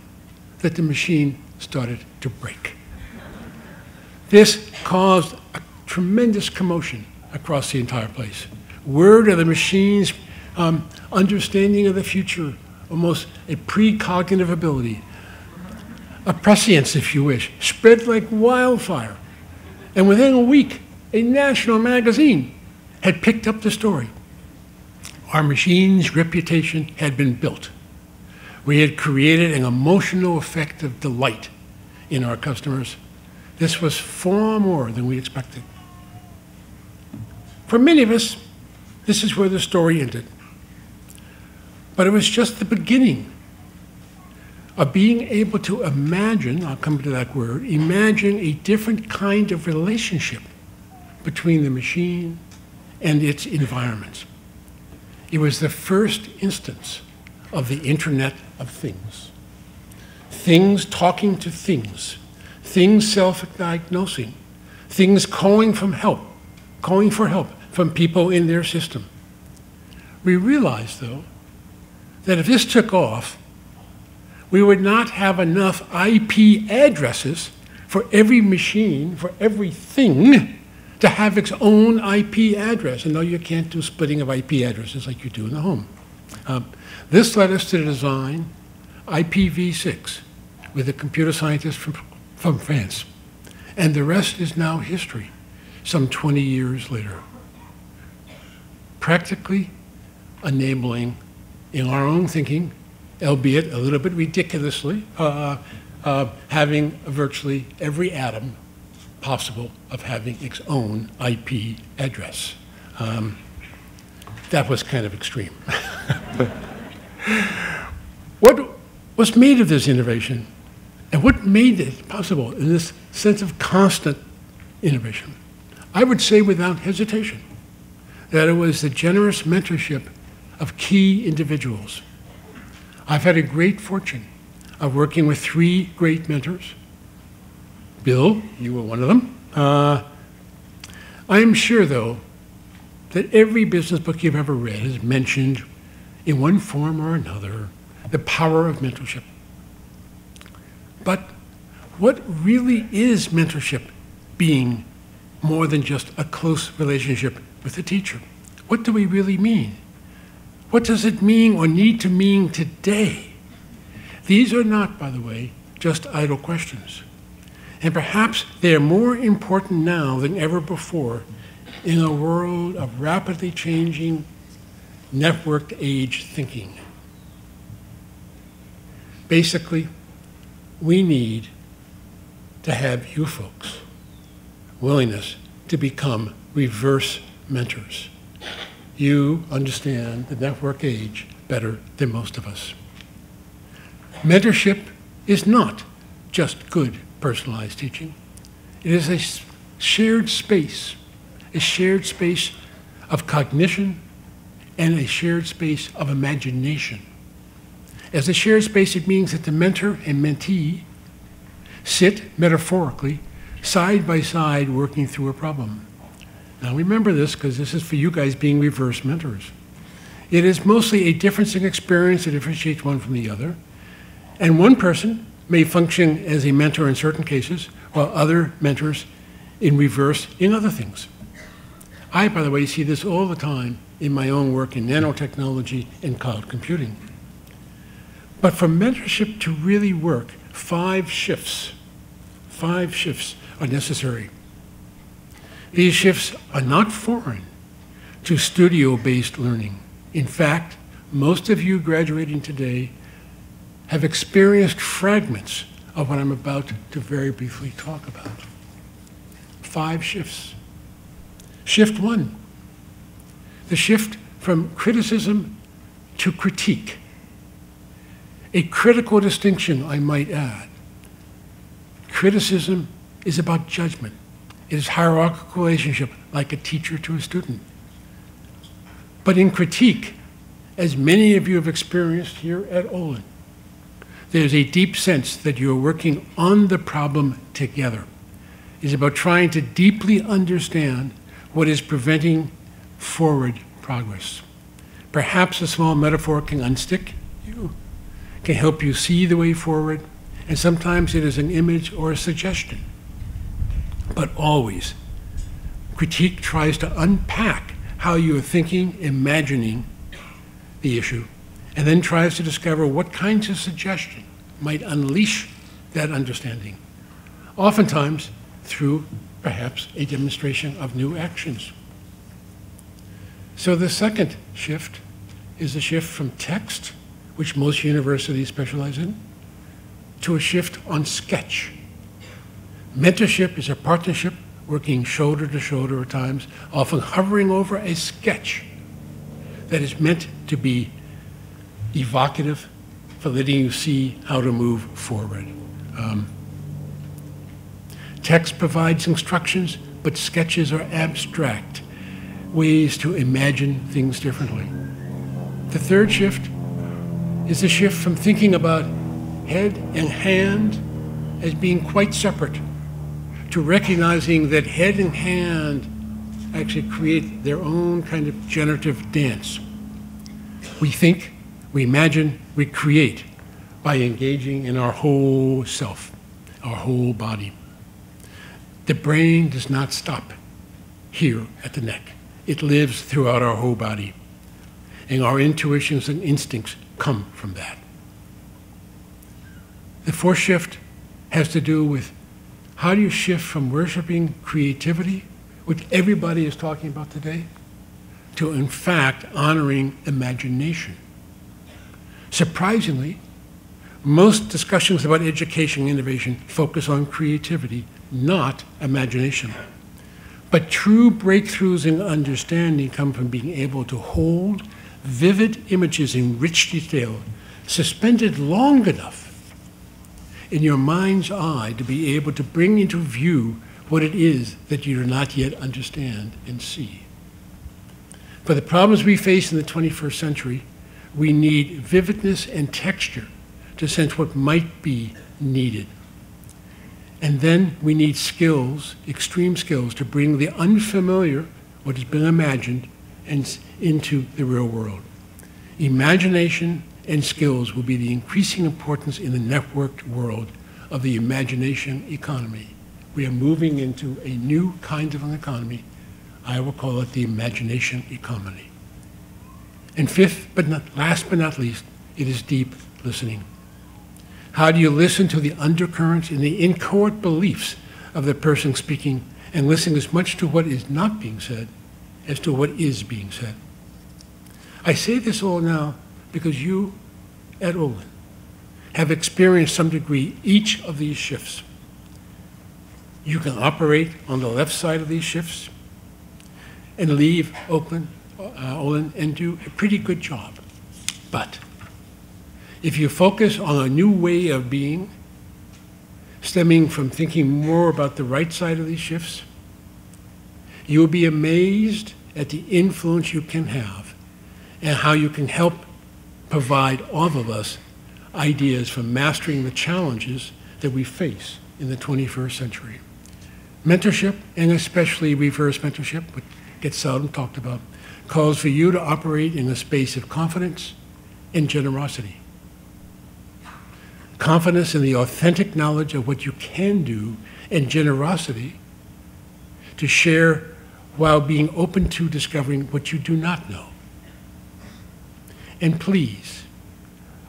that the machine started to break. This caused a tremendous commotion across the entire place. Word of the machine's understanding of the future, almost a precognitive ability, a prescience, if you wish, spread like wildfire. And within a week, a national magazine had picked up the story. Our machine's reputation had been built. We had created an emotional effect of delight in our customers. This was far more than we expected. For many of us, this is where the story ended. But it was just the beginning of being able to imagine, I'll come to that word, imagine a different kind of relationship between the machine and its environment. It was the first instance of the Internet of Things. Things talking to things, things self-diagnosing, things calling for help from people in their system. We realized, though, that if this took off, we would not have enough IP addresses for every machine, for everything, to have its own IP address. And no, you can't do splitting of IP addresses like you do in the home. This led us to design IPv6 with a computer scientist from France. And the rest is now history, some 20 years later. Practically enabling, in our own thinking, albeit a little bit ridiculously, having virtually every atom possible of having its own IP address. That was kind of extreme. What was made of this innovation, and what made it possible in this sense of constant innovation? I would say without hesitation that it was the generous mentorship of key individuals. I've had a great fortune of working with 3 great mentors. Bill, you were one of them. I am sure, though, that every business book you've ever read has mentioned, in one form or another, the power of mentorship. But what really is mentorship being more than just a close relationship with a teacher? What do we really mean? What does it mean or need to mean today? These are not, by the way, just idle questions. And perhaps they are more important now than ever before in a world of rapidly changing, networked age thinking. Basically, we need to have you folks' willingness to become reverse mentors. You understand the network age better than most of us. Mentorship is not just good personalized teaching. It is a shared space of cognition and a shared space of imagination. As a shared space, it means that the mentor and mentee sit, metaphorically, side by side working through a problem. Now remember this, because this is for you guys being reverse mentors. It is mostly a difference in experience that differentiates one from the other. And one person may function as a mentor in certain cases, while other mentors in reverse in other things. I, by the way, see this all the time in my own work in nanotechnology and cloud computing. But for mentorship to really work, 5 shifts are necessary. These shifts are not foreign to studio-based learning. In fact, most of you graduating today have experienced fragments of what I'm about to very briefly talk about. 5 shifts. Shift 1, the shift from criticism to critique. A critical distinction, I might add. Criticism is about judgment. It is hierarchical relationship, like a teacher to a student. But in critique, as many of you have experienced here at Olin, there's a deep sense that you're working on the problem together. It's about trying to deeply understand what is preventing forward progress. Perhaps a small metaphor can unstick you, can help you see the way forward, and sometimes it is an image or a suggestion. But always, critique tries to unpack how you are thinking, imagining the issue, and then tries to discover what kinds of suggestion might unleash that understanding, oftentimes through perhaps a demonstration of new actions. So the second shift is a shift from text, which most universities specialize in, to a shift on sketch. Mentorship is a partnership working shoulder to shoulder at times, often hovering over a sketch that is meant to be evocative, for letting you see how to move forward. Text provides instructions, but sketches are abstract, ways to imagine things differently. The third shift is the shift from thinking about head and hand as being quite separate to recognizing that head and hand actually create their own kind of generative dance. We think, we imagine, we create by engaging in our whole self, our whole body. The brain does not stop here at the neck. It lives throughout our whole body. And our intuitions and instincts come from that. The fourth shift has to do with how do you shift from worshiping creativity, which everybody is talking about today, to in fact honoring imagination. Surprisingly, most discussions about education and innovation focus on creativity, not imagination. But true breakthroughs in understanding come from being able to hold vivid images in rich detail, suspended long enough in your mind's eye to be able to bring into view what it is that you do not yet understand and see. For the problems we face in the 21st century, we need vividness and texture to sense what might be needed. And then we need skills, extreme skills, to bring the unfamiliar, what has been imagined, and into the real world. Imagination and skills will be the increasing importance in the networked world of the imagination economy. We are moving into a new kind of an economy. I will call it the imagination economy. And fifth, but last but not least, it is deep listening. How do you listen to the undercurrents and the inchoate beliefs of the person speaking and listen as much to what is not being said as to what is being said? I say this all now because you at Olin have experienced some degree each of these shifts. You can operate on the left side of these shifts and leave Olin and do a pretty good job. But if you focus on a new way of being, stemming from thinking more about the right side of these shifts, you will be amazed at the influence you can have and how you can help provide all of us ideas for mastering the challenges that we face in the 21st century. Mentorship, and especially reverse mentorship, which gets seldom talked about, calls for you to operate in a space of confidence and generosity. Confidence in the authentic knowledge of what you can do, and generosity to share while being open to discovering what you do not know. And please,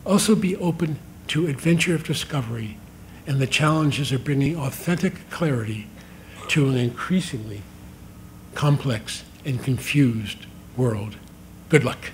also be open to adventure of discovery and the challenges of bringing authentic clarity to an increasingly complex and confused world. Good luck.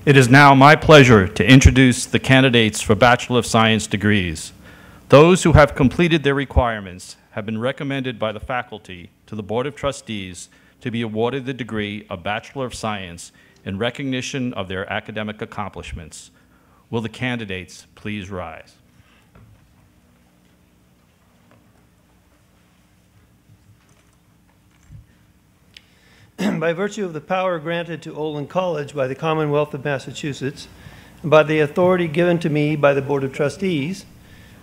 It is now my pleasure to introduce the candidates for Bachelor of Science degrees. Those who have completed their requirements have been recommended by the faculty to the Board of Trustees to be awarded the degree of Bachelor of Science in recognition of their academic accomplishments. Will the candidates please rise? By virtue of the power granted to Olin College by the Commonwealth of Massachusetts, and by the authority given to me by the Board of Trustees,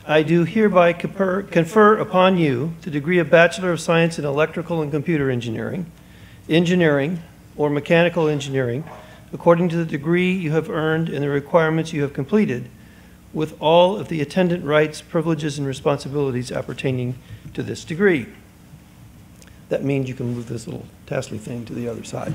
I do hereby confer upon you the degree of Bachelor of Science in Electrical and Computer Engineering, or Mechanical Engineering, according to the degree you have earned and the requirements you have completed, with all of the attendant rights, privileges, and responsibilities appertaining to this degree. That means you can move this little tassely thing to the other side.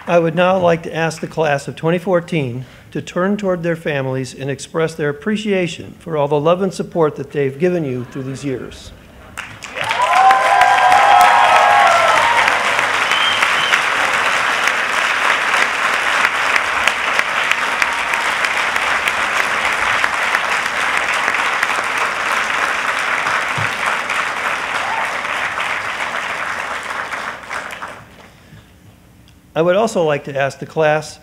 I would now like to ask the class of 2014 to turn toward their families and express their appreciation for all the love and support that they've given you through these years. I would also like to ask the class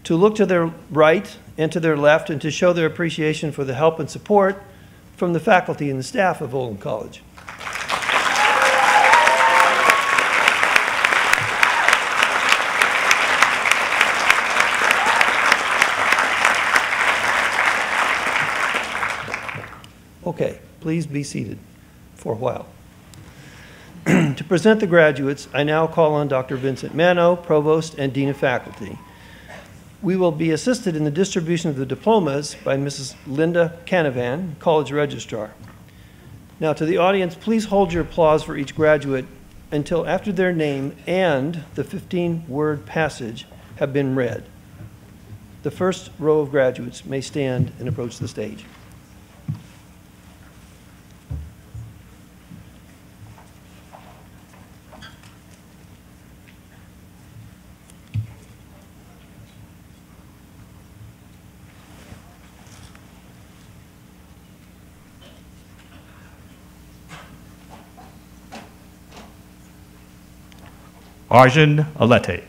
to look to their right and to their left and to show their appreciation for the help and support from the faculty and the staff of Olin College. Okay, please be seated for a while. To present the graduates, I now call on Dr. Vincent Mano, Provost and Dean of Faculty. We will be assisted in the distribution of the diplomas by Mrs. Linda Canavan, College Registrar. Now to the audience, please hold your applause for each graduate until after their name and the 15-word passage have been read. The first row of graduates may stand and approach the stage. Arjun Alete.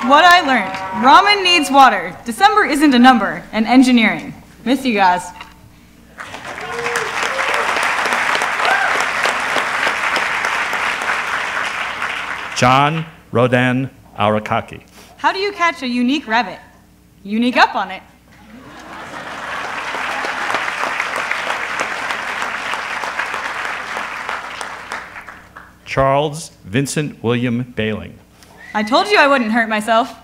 What I learned. Ramen needs water. December isn't a number. And engineering. Miss you guys. John Rodan Arakaki. How do you catch a unique rabbit? Unique up on it. Charles Vincent William Bailing. I told you I wouldn't hurt myself.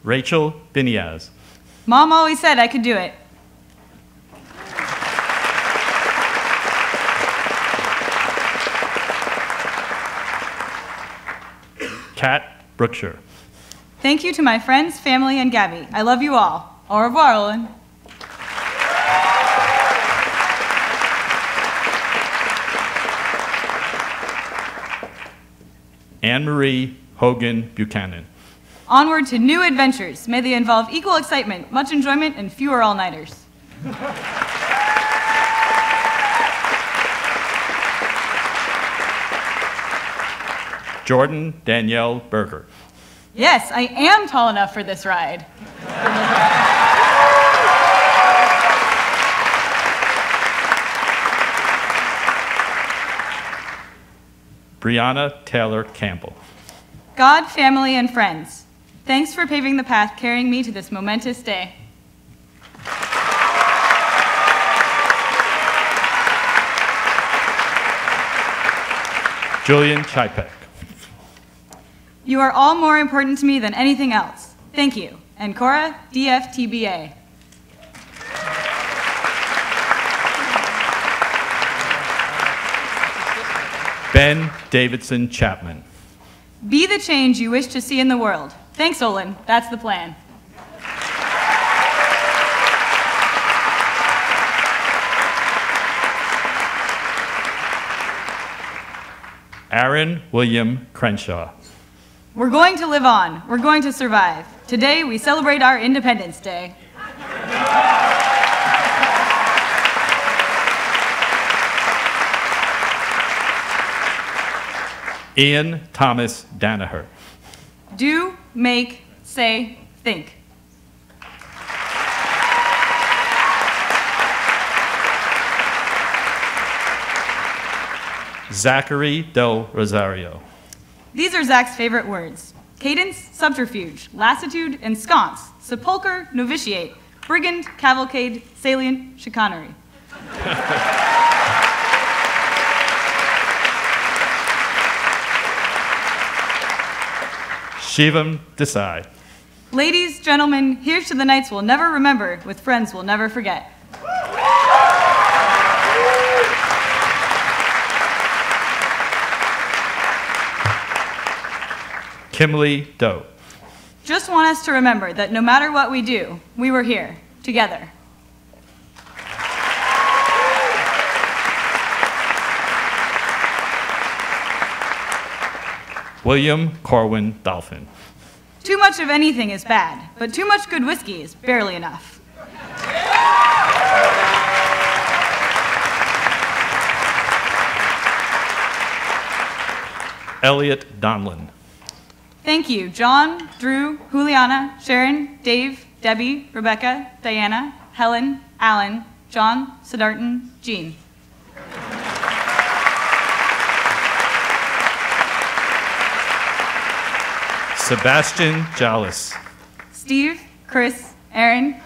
Rachel Biniaz. Mom always said I could do it. Kat Brookshire. Thank you to my friends, family, and Gabby. I love you all. Au revoir, Olin. Anne-Marie Hogan Buchanan. Onward to new adventures. May they involve equal excitement, much enjoyment, and fewer all-nighters. Jordan Danielle Berger. Yes, I am tall enough for this ride. Brianna Taylor Campbell. God, family, and friends, thanks for paving the path carrying me to this momentous day. Julian Chipek. You are all more important to me than anything else. Thank you. And Cora, DFTBA. Ben Davidson Chapman. Be the change you wish to see in the world. Thanks, Olin. That's the plan. Aaron William Crenshaw. We're going to live on. We're going to survive. Today, we celebrate our Independence Day. Ian Thomas Danaher. Do, make, say, think. Zachary Del Rosario. These are Zach's favorite words. Cadence, subterfuge, lassitude, ensconce, sepulcher, novitiate, brigand, cavalcade, salient, chicanery. Shivam Desai. Ladies, gentlemen, here's to the nights we'll never remember with friends we'll never forget. Kimberly Doe. Just want us to remember that no matter what we do, we were here, together. William Corwin Dolphin. Too much of anything is bad, but too much good whiskey is barely enough. Elliot Donlin. Thank you, John, Drew, Juliana, Sharon, Dave, Debbie, Rebecca, Diana, Helen, Alan, John, Siddhartan, Jean. Sebastian Jallis. Steve, Chris, Aaron,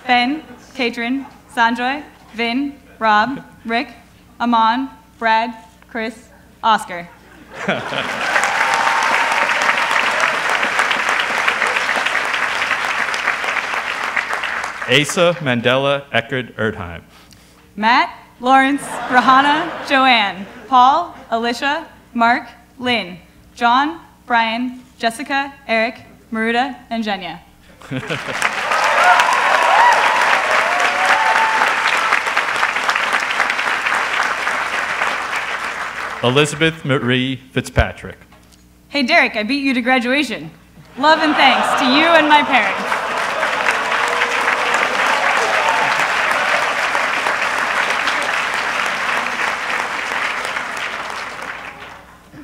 Ben, Katrin, Sanjoy, Vin, Rob, Rick, Amon, Brad, Chris, Oscar. Asa Mandela Eckerd Erdheim. Matt, Lawrence, Rahana, Joanne, Paul, Alicia, Mark, Lynn, John, Brian, Jessica, Eric, Maruda, and Jenya. Elizabeth Marie Fitzpatrick. Hey Derek, I beat you to graduation. Love and thanks to you and my parents.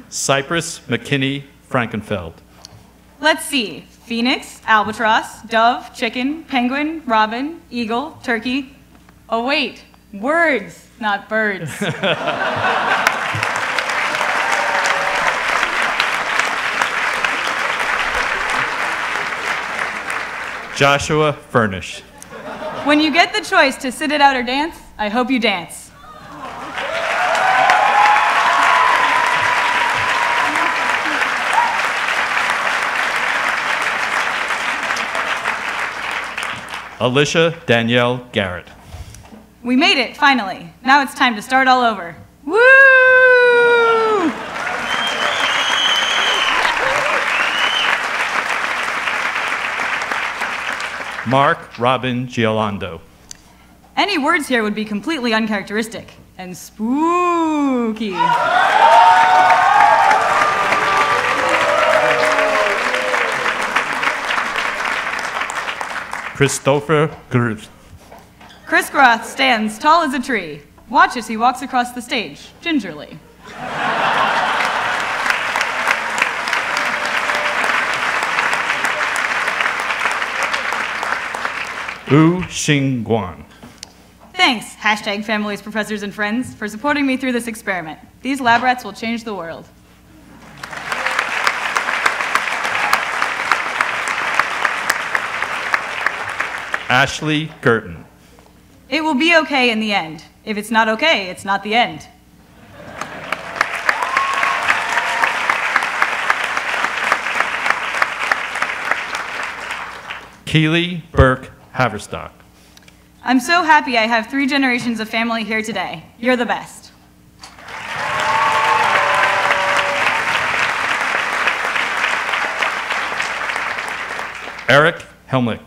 Cypress McKinney Frankenfeld. Let's see. Phoenix, albatross, dove, chicken, penguin, robin, eagle, turkey. Oh wait, words, not birds. Joshua Furnish. When you get the choice to sit it out or dance, I hope you dance. Alicia Danielle Garrett. We made it, finally. Now it's time to start all over. Woo! Mark Robin Giolando. Any words here would be completely uncharacteristic and spooky. Christopher Groth. Chris Groth stands tall as a tree. Watch as he walks across the stage, gingerly. Wu Xingguan. Thanks, hashtag families, professors, and friends, for supporting me through this experiment. These lab rats will change the world. Ashley Girton. It will be okay in the end. If it's not okay, it's not the end. Keely Burke Haverstock. I'm so happy I have 3 generations of family here today. You're the best. Eric Helmlich.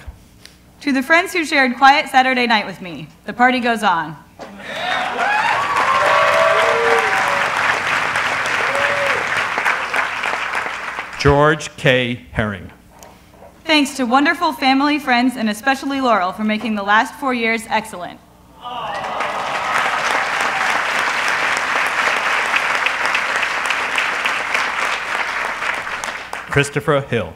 To the friends who shared quiet Saturday night with me, the party goes on. George K. Herring. Thanks to wonderful family, friends, and especially Laurel for making the last 4 years excellent. Christopher Hill.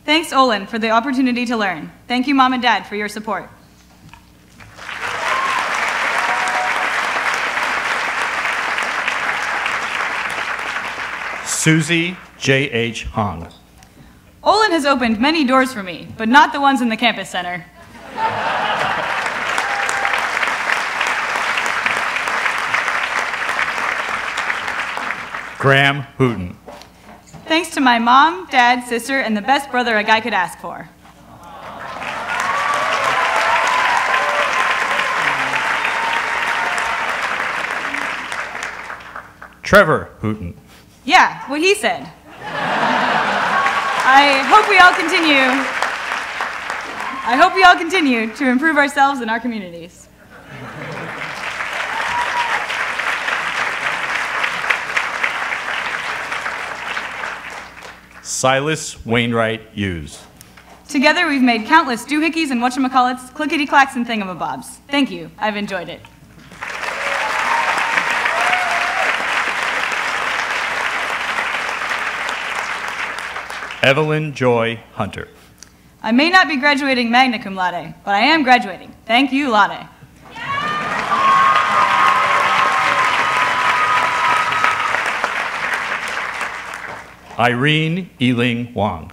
Thanks, Olin, for the opportunity to learn. Thank you, Mom and Dad, for your support. Susie J.H. Hong. Olin has opened many doors for me, but not the ones in the campus center. Graham Hooten. Thanks to my mom, dad, sister, and the best brother a guy could ask for. Trevor Hooten. Yeah, what he said. I hope we all continue to improve ourselves and our communities. Silas Wainwright Hughes. Together, we've made countless doohickeys and whatchamacallits, clickety-clacks and thingamabobs. Thank you. I've enjoyed it. Evelyn Joy Hunter. I may not be graduating magna cum laude, but I am graduating. Thank you, laude. Irene Eling Wong.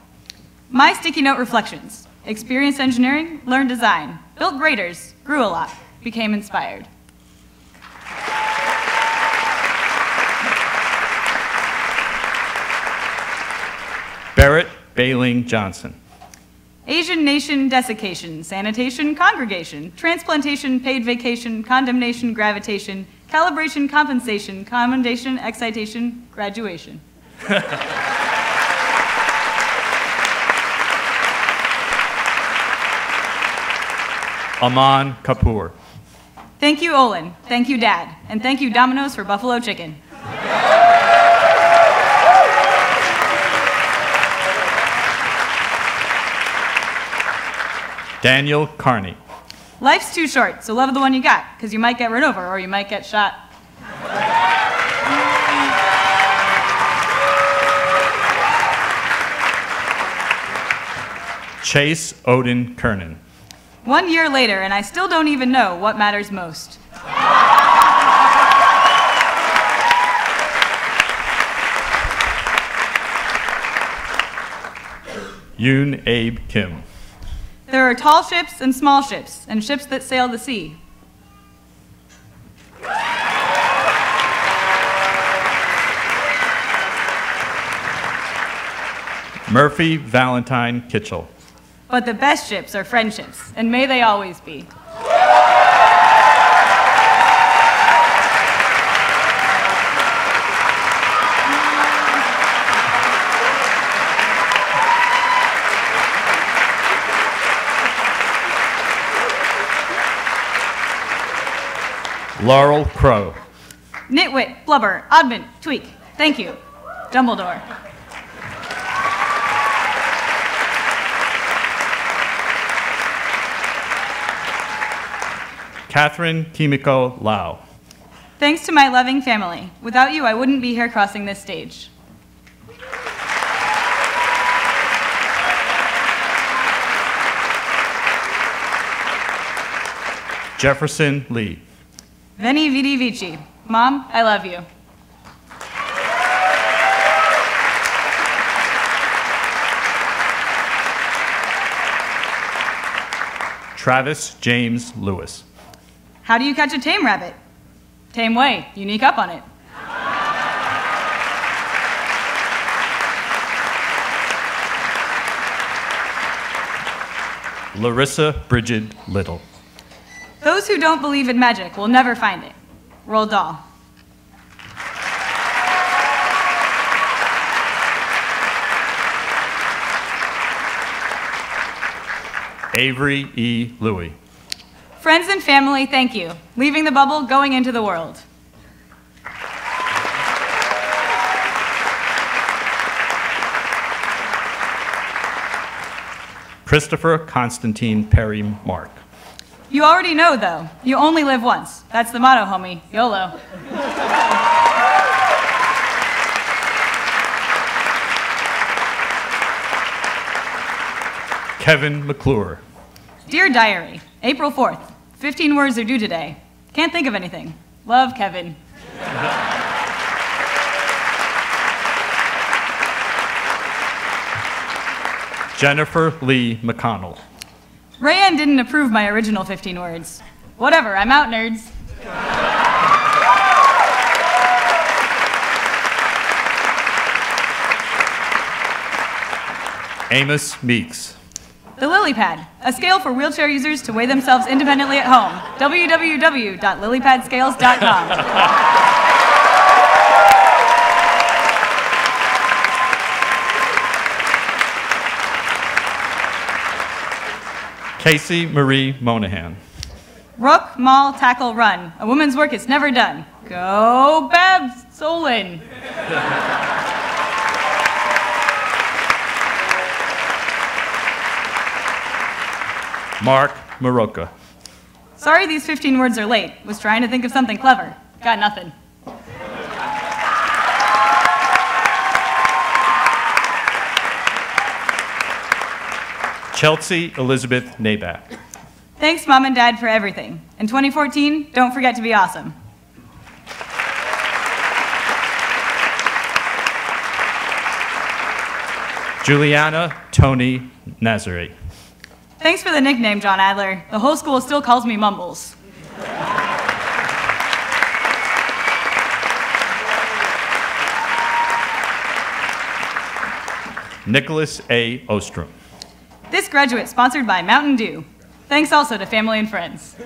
My sticky note reflections. Experienced engineering, learned design, built graders, grew a lot, became inspired. Barrett Bailing Johnson. Asian nation desiccation, sanitation, congregation, transplantation, paid vacation, condemnation, gravitation, calibration, compensation, commendation, excitation, graduation. Aman Kapoor. Thank you, Olin. Thank you, Dad. And thank you, Domino's, for buffalo chicken. Daniel Carney. Life's too short, so love the one you got, because you might get run over or you might get shot. Chase Odin Kernan. 1 year later, and I still don't even know what matters most. Yoon Abe Kim. There are tall ships and small ships, and ships that sail the sea. Murphy Valentine Kitchell. But the best ships are friendships, and may they always be. Laurel Crow. Nitwit, blubber, oddment, tweak. Thank you. Dumbledore. Catherine Kimiko Lau. Thanks to my loving family. Without you, I wouldn't be here crossing this stage. Jefferson Lee. Veni Vidi Vici. Mom, I love you. Travis James Lewis. How do you catch a tame rabbit? Tame way. Unique up on it. Larissa Bridget Little. Those who don't believe in magic will never find it. Roald Dahl. Avery E. Louie. Friends and family, thank you. Leaving the bubble, going into the world. Christopher Constantine Perry Mark. You already know, though. You only live once. That's the motto, homie. YOLO. Kevin McClure. Dear Diary, April 4th. 15 words are due today. Can't think of anything. Love, Kevin. Jennifer Lee McConnell. Rayanne didn't approve my original 15 words. Whatever, I'm out, nerds. Amos Meeks. The Lily Pad, a scale for wheelchair users to weigh themselves independently at home. www.lilypadscales.com. Casey Marie Monahan. Rook, maul, tackle, run. A woman's work is never done. Go, Babs, Olin. Mark Maroka. Sorry these 15 words are late. Was trying to think of something clever. Got nothing. Chelsea Elizabeth Naback. Thanks, Mom and Dad, for everything. In 2014, don't forget to be awesome. Juliana Tony Nazare. Thanks for the nickname, John Adler. The whole school still calls me Mumbles. Nicholas A. Ostrom. This graduate sponsored by Mountain Dew. Thanks also to family and friends.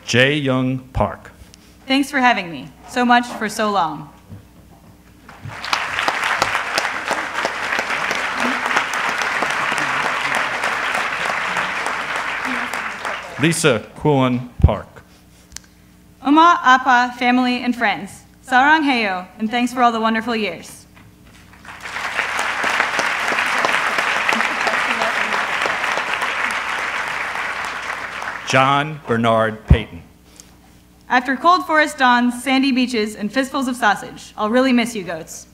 Jae Young Park. Thanks for having me. So much for so long. Lisa Kwon Park. Oma, Appa, family, and friends. Sarang Heyo, and thanks for all the wonderful years. John Bernard Payton. After cold forest dawns, sandy beaches, and fistfuls of sausage, I'll really miss you, goats.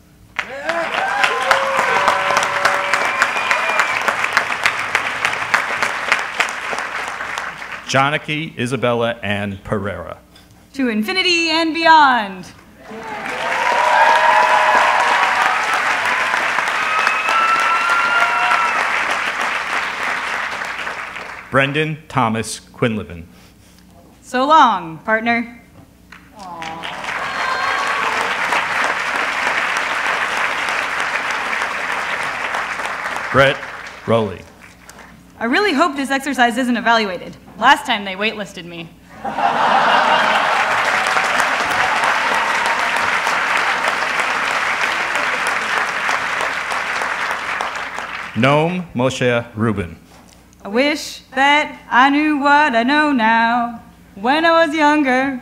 Janaki Isabella Ann Pereira. To infinity and beyond. Brendan Thomas Quinlivan. So long, partner. Brett Rowley. I really hope this exercise isn't evaluated. Last time they waitlisted me. Noam Moshe Rubin. I wish that I knew what I know now when I was younger.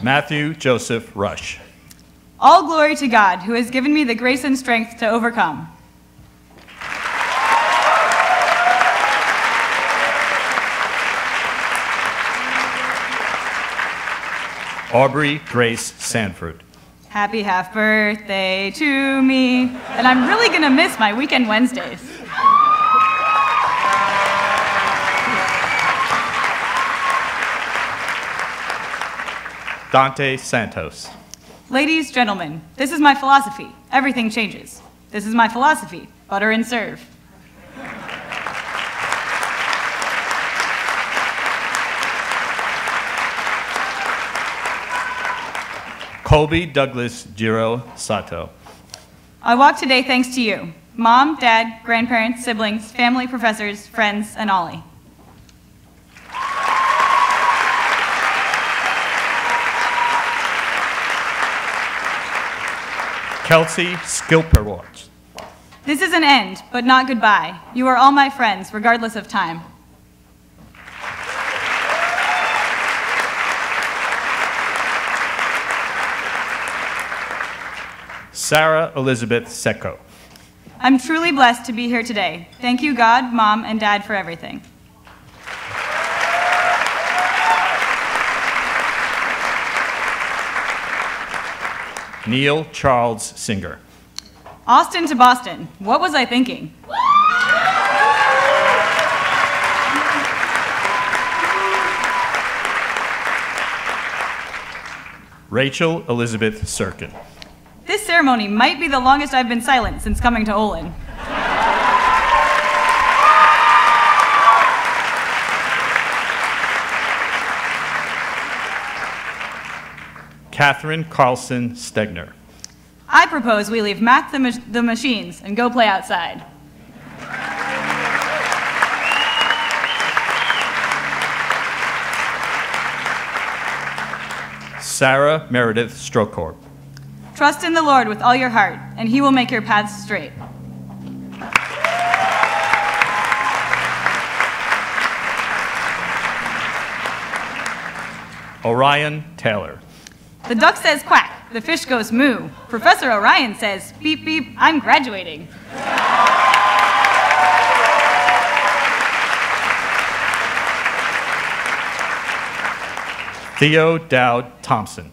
Matthew Joseph Rush. All glory to God, who has given me the grace and strength to overcome. Aubrey Grace Sanford. Happy half birthday to me. And I'm really gonna miss my weekend Wednesdays. Dante Santos. Ladies, gentlemen, this is my philosophy. Everything changes. This is my philosophy. Butter and serve. Colby Douglas Jiro Sato. I walk today thanks to you, Mom, Dad, grandparents, siblings, family, professors, friends, and Ollie. Kelsey Skilperwatch. This is an end, but not goodbye. You are all my friends, regardless of time. Sarah Elizabeth Secco. I'm truly blessed to be here today. Thank you, God, Mom, and Dad for everything. Neil Charles Singer. Austin to Boston. What was I thinking? Rachel Elizabeth Sirkin. This ceremony might be the longest I've been silent since coming to Olin. Catherine Carlson Stegner. I propose we leave math the machines and go play outside. Sarah Meredith Strocorp. Trust in the Lord with all your heart, and he will make your paths straight. Orion Taylor. The duck says quack, the fish goes moo. Professor Orion says, beep, beep, I'm graduating. Theo Dowd Thompson.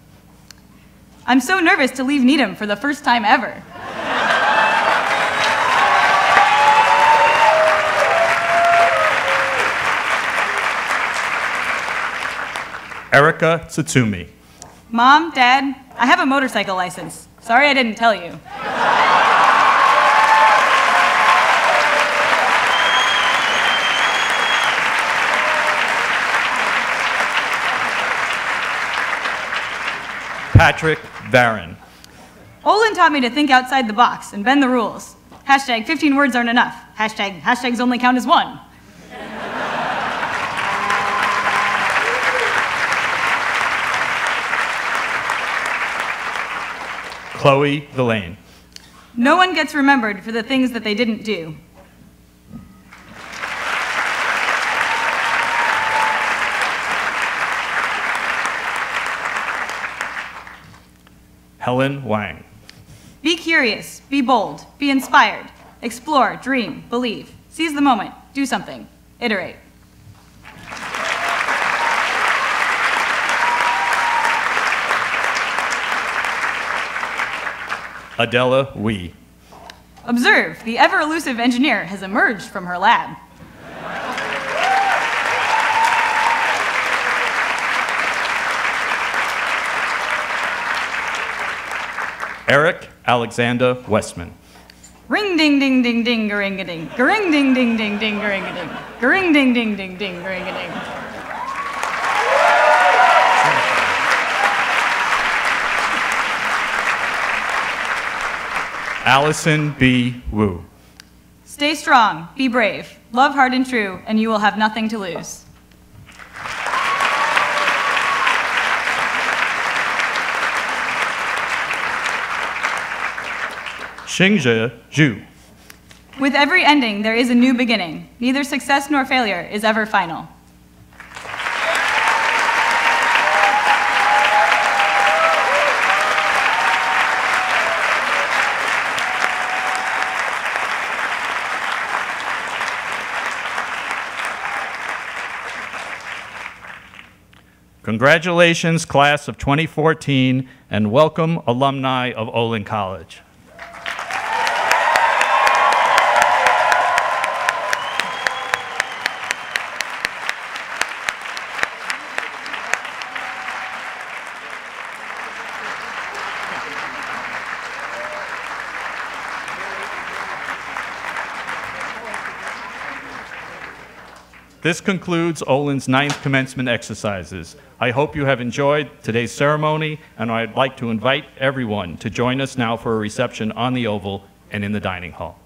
I'm so nervous to leave Needham for the first time ever. Erica Tsutsumi. Mom, Dad, I have a motorcycle license. Sorry I didn't tell you. Patrick Varon. Olin taught me to think outside the box and bend the rules. Hashtag 15 words aren't enough. Hashtag hashtags only count as one. Chloe Villain. No one gets remembered for the things that they didn't do. Helen Wang. Be curious, be bold, be inspired, explore, dream, believe, seize the moment, do something, iterate. Adela Wee. Observe, the ever-elusive engineer has emerged from her lab. Eric Alexander Westman. Ring ding ding ding ding ring a ding. Ring ding ding ding ding ring a ding. Ring ding ding ding ding ring a ding. Allison B. Wu. Stay strong, be brave, love hard and true, and you will have nothing to lose. Xingzhe Zhu. With every ending, there is a new beginning. Neither success nor failure is ever final. Congratulations, class of 2014, and welcome, alumni of Olin College. This concludes Olin's 9th commencement exercises. I hope you have enjoyed today's ceremony, and I'd like to invite everyone to join us now for a reception on the Oval and in the dining hall.